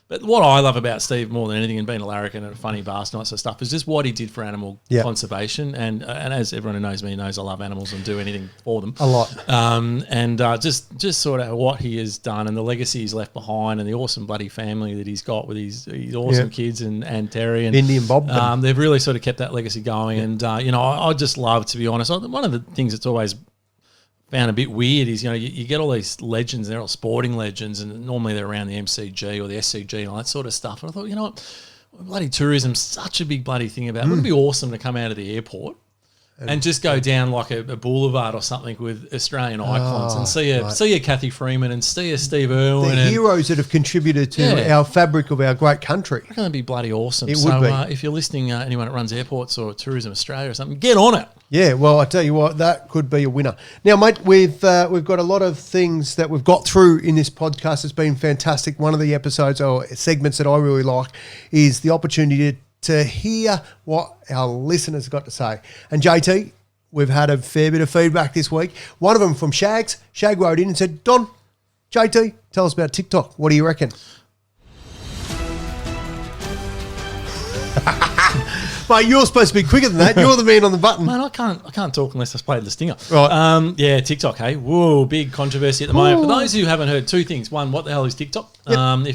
[SPEAKER 1] But what I love about Steve more than anything, and being a larrikin and a funny bastard and all that sort of stuff, is just what he did for animal conservation. And as everyone who knows me knows, I love animals and do anything for them.
[SPEAKER 2] A lot.
[SPEAKER 1] Just sort of what he has done and the legacy he's left behind and the awesome bloody family that he's got with his awesome kids and Terry and
[SPEAKER 2] Indian Bob.
[SPEAKER 1] they've really sort of kept that legacy going. And, I just love, to be honest, one of the things that's always found a bit weird is, you get all these legends, they're all sporting legends, and normally they're around the MCG or the SCG and all that sort of stuff. And I thought, you know what, bloody tourism's such a big bloody thing about it. Wouldn't it be awesome to come out of the airport and just go down like a boulevard or something with Australian icons and see a Kathy Freeman and see a Steve Irwin.
[SPEAKER 2] The heroes that have contributed to our fabric of our great country.
[SPEAKER 1] It's going to be bloody awesome.
[SPEAKER 2] It would be.
[SPEAKER 1] If you're listening, anyone that runs airports or Tourism Australia or something, get on it.
[SPEAKER 2] Yeah, well, I tell you what, that could be a winner. Now, mate, we've got a lot of things that we've got through in this podcast. It's been fantastic. One of the episodes or segments that I really like is the opportunity to hear what our listeners got to say. And JT, we've had a fair bit of feedback this week. One of them from Shags. Shag wrote in and said, Don, JT, tell us about TikTok. What do you reckon? Mate, you're supposed to be quicker than that. You're the man on the button.
[SPEAKER 1] Man, I can't talk unless I've played the stinger.
[SPEAKER 2] Right.
[SPEAKER 1] TikTok, hey? Whoa, big controversy at the moment. For those who haven't heard, two things. One, what the hell is TikTok?
[SPEAKER 2] Yep.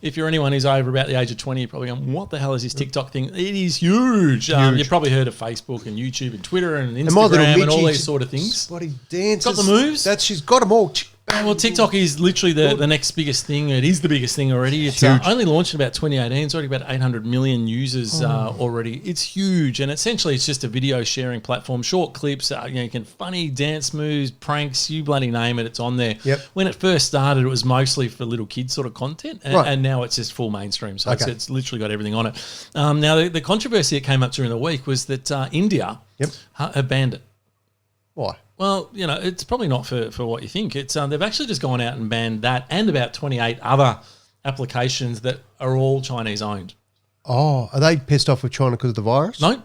[SPEAKER 1] If you're anyone who's over about the age of 20, you're probably going, what the hell is this TikTok thing? It is huge. You've probably heard of Facebook and YouTube and Twitter and Instagram and all these sort of things.
[SPEAKER 2] Bloody dances.
[SPEAKER 1] Got the moves?
[SPEAKER 2] She's got them all.
[SPEAKER 1] Well, TikTok is literally the next biggest thing. It is the biggest thing already. It's only launched in about 2018. It's already about 800 million users already. It's huge, and essentially it's just a video sharing platform. Short clips, you can funny dance moves, pranks, you bloody name it. It's on there.
[SPEAKER 2] Yep.
[SPEAKER 1] When it first started, it was mostly for little kids sort of content, and now it's just full mainstream. So it's literally got everything on it. Now the controversy that came up during the week was that India have banned it.
[SPEAKER 2] Why?
[SPEAKER 1] Well, it's probably not for what you think. It's they've actually just gone out and banned that and about 28 other applications that are all Chinese owned.
[SPEAKER 2] Oh, are they pissed off with China because of the virus?
[SPEAKER 1] No,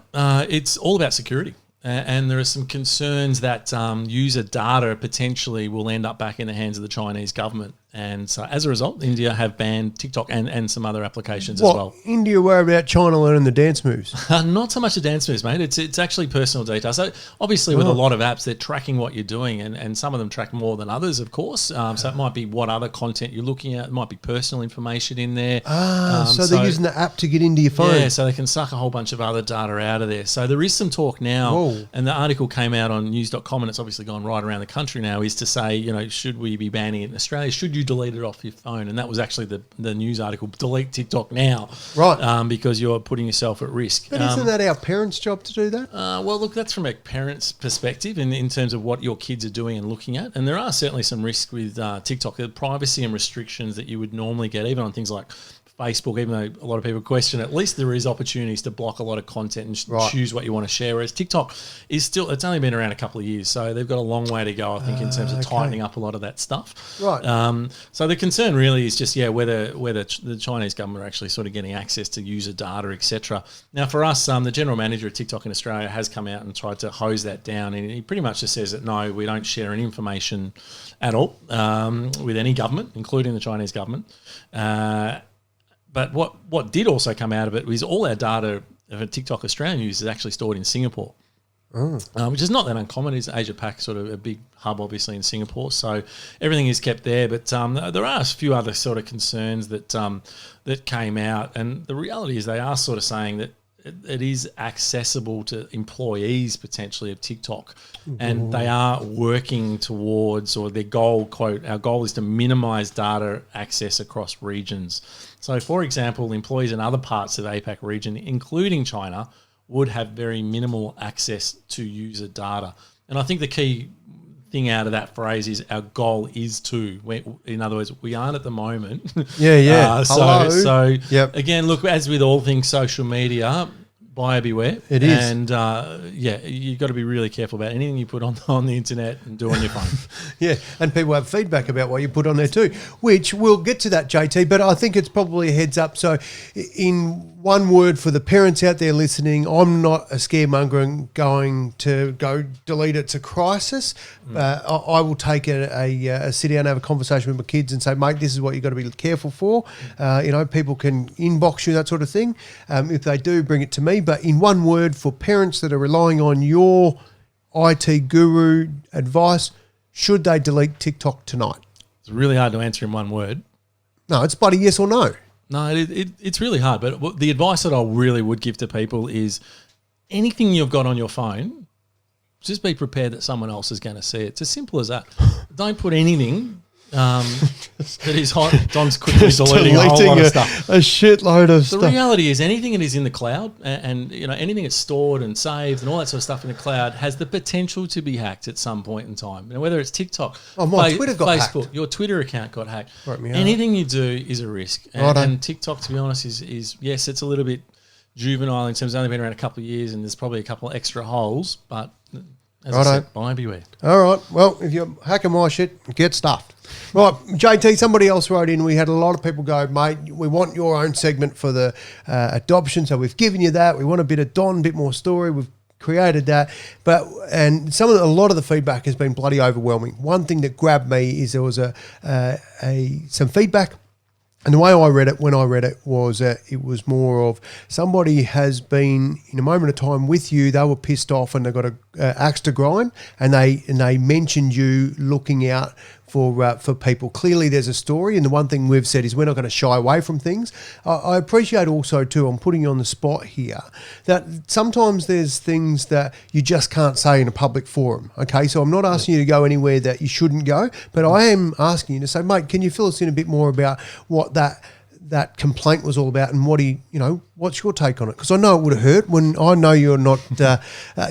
[SPEAKER 1] it's all about security. And there are some concerns that user data potentially will end up back in the hands of the Chinese government. And so as a result, India have banned TikTok and some other applications as well.
[SPEAKER 2] India worry about China learning the dance moves?
[SPEAKER 1] Not so much the dance moves, mate. It's actually personal data. So obviously with a lot of apps, they're tracking what you're doing, and some of them track more than others, of course. So it might be what other content you're looking at. It might be personal information in there.
[SPEAKER 2] So they're using the app to get into your phone.
[SPEAKER 1] Yeah, so they can suck a whole bunch of other data out of there. So there is some talk now, and the article came out on news.com, and it's obviously gone right around the country now, is to say, should we be banning it in Australia? Should you delete it off your phone. And that was actually the news article, delete TikTok now.
[SPEAKER 2] Right.
[SPEAKER 1] Because you're putting yourself at risk.
[SPEAKER 2] But isn't that our parents' job to do that?
[SPEAKER 1] Well, look, that's from a parent's perspective in terms of what your kids are doing and looking at. And there are certainly some risks with TikTok, the privacy and restrictions that you would normally get, even on things like Facebook, even though a lot of people question, at least there is opportunities to block a lot of content and choose what you want to share. Whereas TikTok is still, it's only been around a couple of years, so they've got a long way to go, I think, in terms of tightening up a lot of that stuff.
[SPEAKER 2] Right.
[SPEAKER 1] So the concern really is just, whether the Chinese government are actually sort of getting access to user data, etc. Now, for us, the general manager of TikTok in Australia has come out and tried to hose that down, and he pretty much just says that no, we don't share any information at all with any government, including the Chinese government. But what did also come out of it was all our data of TikTok Australian users is actually stored in Singapore, which is not that uncommon. It's Asia Pac, sort of a big hub, obviously, in Singapore. So everything is kept there. But there are a few other sort of concerns that came out. And the reality is they are sort of saying that it is accessible to employees potentially of TikTok, and they are working towards, or their goal, quote, our goal is to minimize data access across regions. So, for example, employees in other parts of the APAC region, including China, would have very minimal access to user data. And I think the key thing out of that phrase is our goal is to. In other words, we aren't at the moment.
[SPEAKER 2] Yeah.
[SPEAKER 1] So again, look, as with all things social media, buyer beware.
[SPEAKER 2] It is.
[SPEAKER 1] And you've got to be really careful about anything you put on the internet and do on your phone.
[SPEAKER 2] Yeah, and people have feedback about what you put on there too, which we'll get to that, JT, but I think it's probably a heads up. So in one word for the parents out there listening, I'm not a scaremonger and going to go delete it. It's a crisis. I will take a sit down and have a conversation with my kids and say, mate, this is what you've got to be careful for. People can inbox you, that sort of thing. If they do, bring it to me. But in one word, for parents that are relying on your IT guru advice, should they delete TikTok tonight?
[SPEAKER 1] It's really hard to answer in one word.
[SPEAKER 2] No, it's bloody yes or no.
[SPEAKER 1] No, it's really hard. But the advice that I really would give to people is anything you've got on your phone, just be prepared that someone else is going to see it. It's as simple as that. Don't put anything that is hot. Don's quickly deleting a whole lot of stuff.
[SPEAKER 2] A shitload of stuff.
[SPEAKER 1] The reality is anything that is in the cloud and anything that's stored and saved and all that sort of stuff in the cloud has the potential to be hacked at some point in time. Whether it's TikTok,
[SPEAKER 2] Twitter got
[SPEAKER 1] Facebook,
[SPEAKER 2] hacked.
[SPEAKER 1] Your Twitter account got hacked.
[SPEAKER 2] Right,
[SPEAKER 1] anything you do is a risk. And TikTok, to be honest, is yes, it's a little bit juvenile in terms of only been around a couple of years and there's probably a couple of extra holes, but as I said, buyer beware.
[SPEAKER 2] All right. Well, if you're hacking my shit, get stuffed. Right, JT, somebody else wrote in. We had a lot of people go, mate, we want your own segment for the adoption. So we've given you that. We want a bit of Don, a bit more story. We've created that. And a lot of the feedback has been bloody overwhelming. One thing that grabbed me is there was some feedback. And the way I read it, when I read it, was it was more of somebody has been in a moment of time with you. They were pissed off and they got an axe to grind, and they mentioned you looking out for people. Clearly, there's a story, and the one thing we've said is we're not going to shy away from things. I appreciate also too, I'm putting you on the spot here, that sometimes there's things that you just can't say in a public forum. Okay, so I'm not asking you to go anywhere that you shouldn't go, but I am asking you to say, mate, can you fill us in a bit more about what that complaint was all about, and what's your take on it? Because I know it would have hurt. When I know you're not,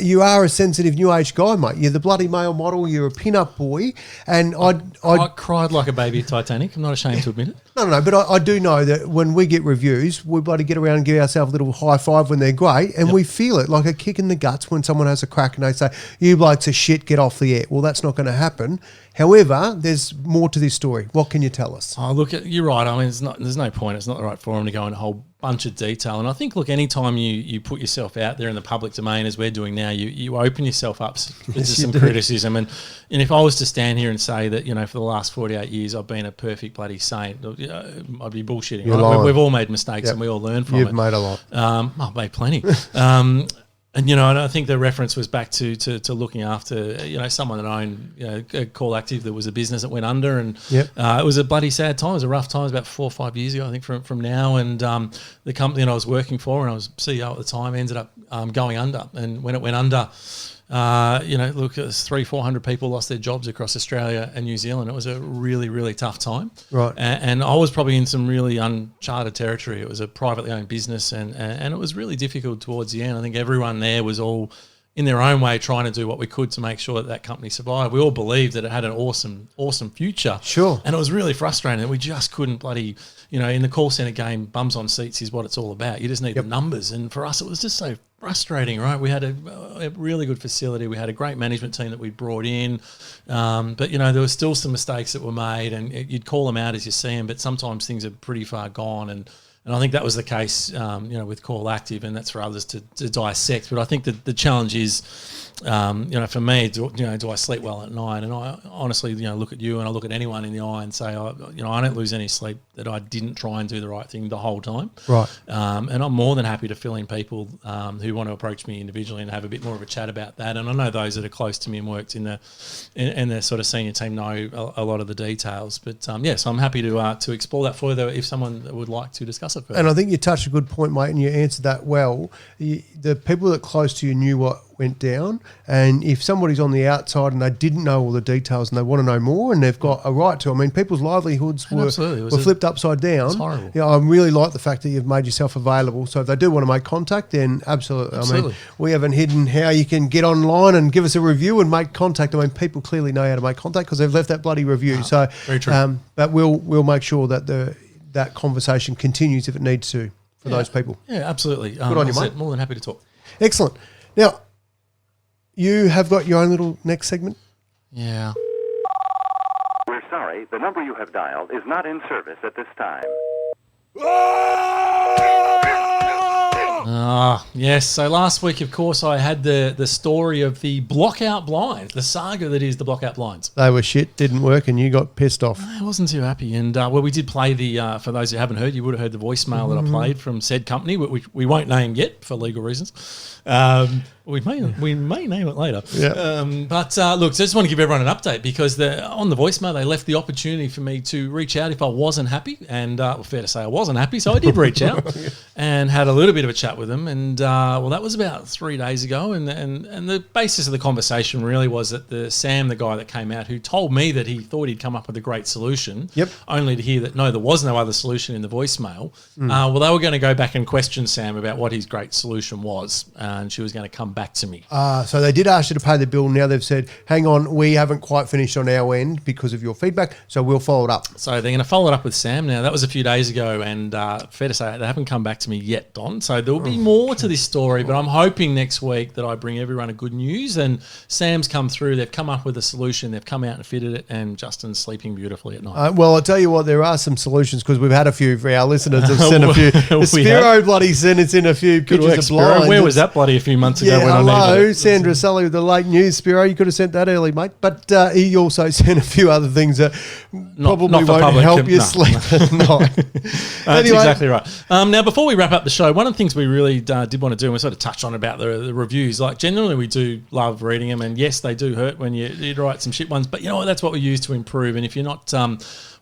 [SPEAKER 2] you are a sensitive new age guy, mate. You're the bloody male model. You're a pin-up boy, and I
[SPEAKER 1] cried like a baby at Titanic. I'm not ashamed to admit it.
[SPEAKER 2] No, but I do know that when we get reviews, we bloody get around and give ourselves a little high five when they're great, and we feel it like a kick in the guts when someone has a crack and they say, "You blokes are shit, get off the air." Well, that's not going to happen. However, there's more to this story. What can you tell us?
[SPEAKER 1] Oh, look, you're right. I mean, there's no point. It's not the right forum to go into a whole bunch of detail. And I think, look, anytime you put yourself out there in the public domain, as we're doing now, you open yourself up to some criticism. And if I was to stand here and say that, for the last 48 years I've been a perfect bloody saint, I'd be bullshitting. Right? We've all made mistakes and we all learn from it.
[SPEAKER 2] You've made a lot.
[SPEAKER 1] I've made plenty. And I think the reference was back to looking after someone that owned a Call Active that was a business that went under, and it was a bloody sad time. It was a rough time. It was about 4 or 5 years ago, I think, from now. And the company that I was working for, and I was CEO at the time, ended up going under. And when it went under, Look, it was 300-400 people lost their jobs across Australia and New Zealand. It was a really, really tough time.
[SPEAKER 2] Right.
[SPEAKER 1] And I was probably in some really uncharted territory. It was a privately owned business, and it was really difficult towards the end. I think everyone there was all in their own way trying to do what we could to make sure that company survived. We all believed that it had an awesome future.
[SPEAKER 2] Sure.
[SPEAKER 1] And it was really frustrating that we just couldn't bloody, in the call centre game, bums on seats is what it's all about. You just need the numbers. And for us, it was just so frustrating, right? We had a really good facility. We had a great management team that we brought in. But, there were still some mistakes that were made, and you'd call them out as you see them, but sometimes things are pretty far gone. And I think that was the case, with Call Active, and that's for others to dissect. But I think that the challenge is, for me, do I sleep well at night? And I honestly, look at you and I look at anyone in the eye and say, I don't lose any sleep that I didn't try and do the right thing the whole time.
[SPEAKER 2] Right.
[SPEAKER 1] And I'm more than happy to fill in people who want to approach me individually and have a bit more of a chat about that. And I know those that are close to me and worked in the sort of senior team know a lot of the details. But so I'm happy to explore that further if someone would like to discuss it further.
[SPEAKER 2] And I think you touched a good point, mate, and you answered that well. The people that close to you knew what went down, and if somebody's on the outside and they didn't know all the details and they want to know more, and they've got a right to. I mean, people's livelihoods were flipped upside down.
[SPEAKER 1] It's horrible.
[SPEAKER 2] I really like the fact that you've made yourself available. So if they do want to make contact, then absolutely. I mean, we haven't hidden how you can get online and give us a review and make contact. I mean, people clearly know how to make contact because they've left that bloody review. So,
[SPEAKER 1] very true.
[SPEAKER 2] But we'll make sure that that conversation continues if it needs to for those people.
[SPEAKER 1] Yeah, absolutely.
[SPEAKER 2] Good on you, mate.
[SPEAKER 1] More than happy to talk.
[SPEAKER 2] Excellent. Now, you have got your own little next segment?
[SPEAKER 1] Yeah.
[SPEAKER 12] We're sorry, the number you have dialed is not in service at this time.
[SPEAKER 1] Yes. So last week, of course, I had the story of the blockout blinds, the saga that is the blockout blinds.
[SPEAKER 2] They were shit, didn't work, and you got pissed off.
[SPEAKER 1] I wasn't too happy. And, we did play for those who haven't heard, you would have heard the voicemail that I played from said company, which we won't name yet for legal reasons. We may name it later.
[SPEAKER 2] Yeah.
[SPEAKER 1] But look, so I just want to give everyone an update because on the voicemail, they left the opportunity for me to reach out if I wasn't happy. And fair to say I wasn't happy, so I did reach out and had a little bit of a chat with them. And that was about 3 days ago. And the basis of the conversation really was that Sam, the guy that came out, who told me that he thought he'd come up with a great solution, only to hear that no, there was no other solution in the voicemail. Well, they were going to go back and question Sam about what his great solution was, and she was going to come back to me.
[SPEAKER 2] So they did ask you to pay the bill. Now they've said, hang on, we haven't quite finished on our end because of your feedback, so we'll follow it up.
[SPEAKER 1] So they're going to follow it up with Sam. Now, that was a few days ago, and fair to say, they haven't come back to me yet, Don. So there will be more to this story, but I'm hoping next week that I bring everyone a good news. And Sam's come through. They've come up with a solution. They've come out and fitted it, and Justin's sleeping beautifully at night.
[SPEAKER 2] Well, I'll tell you what, there are some solutions because we've had a few for our listeners. Have sent a few. The Spiro bloody sent us in a few pictures of blinds.
[SPEAKER 1] Where was that bloody a few months ago?
[SPEAKER 2] Yeah, hello, Sandra Sully with the late news, Spiro. You could have sent that early, mate. But he also sent a few other things that probably won't help you sleep at night.
[SPEAKER 1] That's exactly right. Now, before we wrap up the show, one of the things we really did want to do, and we sort of touched on about the reviews, like generally we do love reading them, and yes, they do hurt when you write some shit ones, but you know what, that's what we use to improve. And if you're not,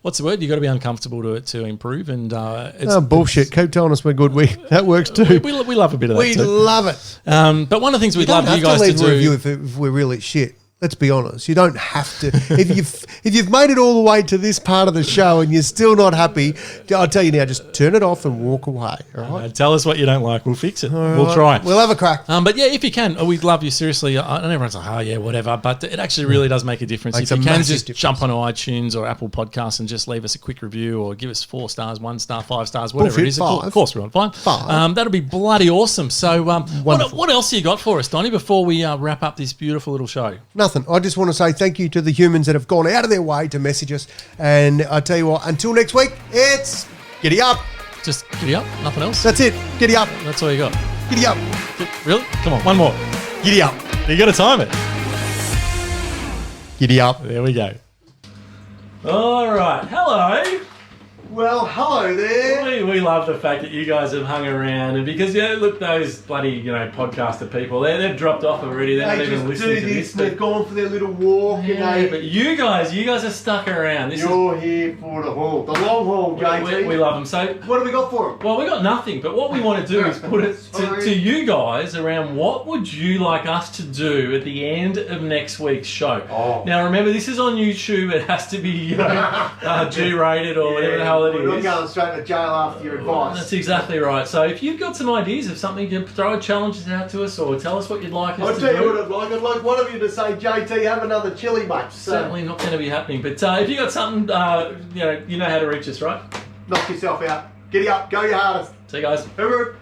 [SPEAKER 1] what's the word? You've got to be uncomfortable to improve. And
[SPEAKER 2] bullshit. Keep telling us we're good. That works too.
[SPEAKER 1] We love a bit of that too.
[SPEAKER 2] We love it.
[SPEAKER 1] But one of the things we'd love you guys to do.
[SPEAKER 2] Review if we're really shit. Let's be honest. You don't have to. If you've made it all the way to this part of the show and you're still not happy, I'll tell you now, just turn it off and walk away. All right?
[SPEAKER 1] Tell us what you don't like. We'll fix it. We'll try.
[SPEAKER 2] We'll have a crack.
[SPEAKER 1] But yeah, if you can, we'd love you seriously. I know everyone's like, oh yeah, whatever. But it actually really does make a difference. If you can just jump onto iTunes or Apple Podcasts and just leave us a quick review or give us 4 stars, 1 star, 5 stars, whatever it is. Of course, we want 5. That'll be bloody awesome. So what else you got for us, Donnie, before we wrap up this beautiful little show?
[SPEAKER 2] Nothing. I just want to say thank you to the humans that have gone out of their way to message us. And I tell you what, until next week, it's Giddy Up.
[SPEAKER 1] Just Giddy Up? Nothing else?
[SPEAKER 2] That's it. Giddy Up.
[SPEAKER 1] That's all you got?
[SPEAKER 2] Giddy Up.
[SPEAKER 1] Really? Come on, one more.
[SPEAKER 2] Giddy Up.
[SPEAKER 1] You got to time it.
[SPEAKER 2] Giddy Up.
[SPEAKER 1] There we go. All right. Hello.
[SPEAKER 2] Well, hello there.
[SPEAKER 1] We love the fact that you guys have hung around, and because look, those bloody podcaster people, they've dropped off already. They're not even listening to this.
[SPEAKER 2] They've gone for their little walk.
[SPEAKER 1] Yeah, but you guys are stuck around.
[SPEAKER 2] You're here for the haul, the long haul, JT.
[SPEAKER 1] We love them. So
[SPEAKER 2] what have we got for them?
[SPEAKER 1] Well, we got nothing, but what we want to do is put it to you guys around what would you like us to do at the end of next week's show. Now, remember, this is on YouTube. It has to be G-rated or whatever the hell it is.
[SPEAKER 2] We're not going straight to jail after your advice.
[SPEAKER 1] That's exactly right. So if you've got some ideas of something, you can throw challenges out to us or tell us what you'd like us to do.
[SPEAKER 2] I'll tell you what I'd like. I'd like one of you to say, JT, have another chili, mate.
[SPEAKER 1] Certainly not going to be happening. But if you got something, you know how to reach us, right?
[SPEAKER 2] Knock yourself out. Giddy up. Go your hardest.
[SPEAKER 1] See you guys.
[SPEAKER 2] Hooroo.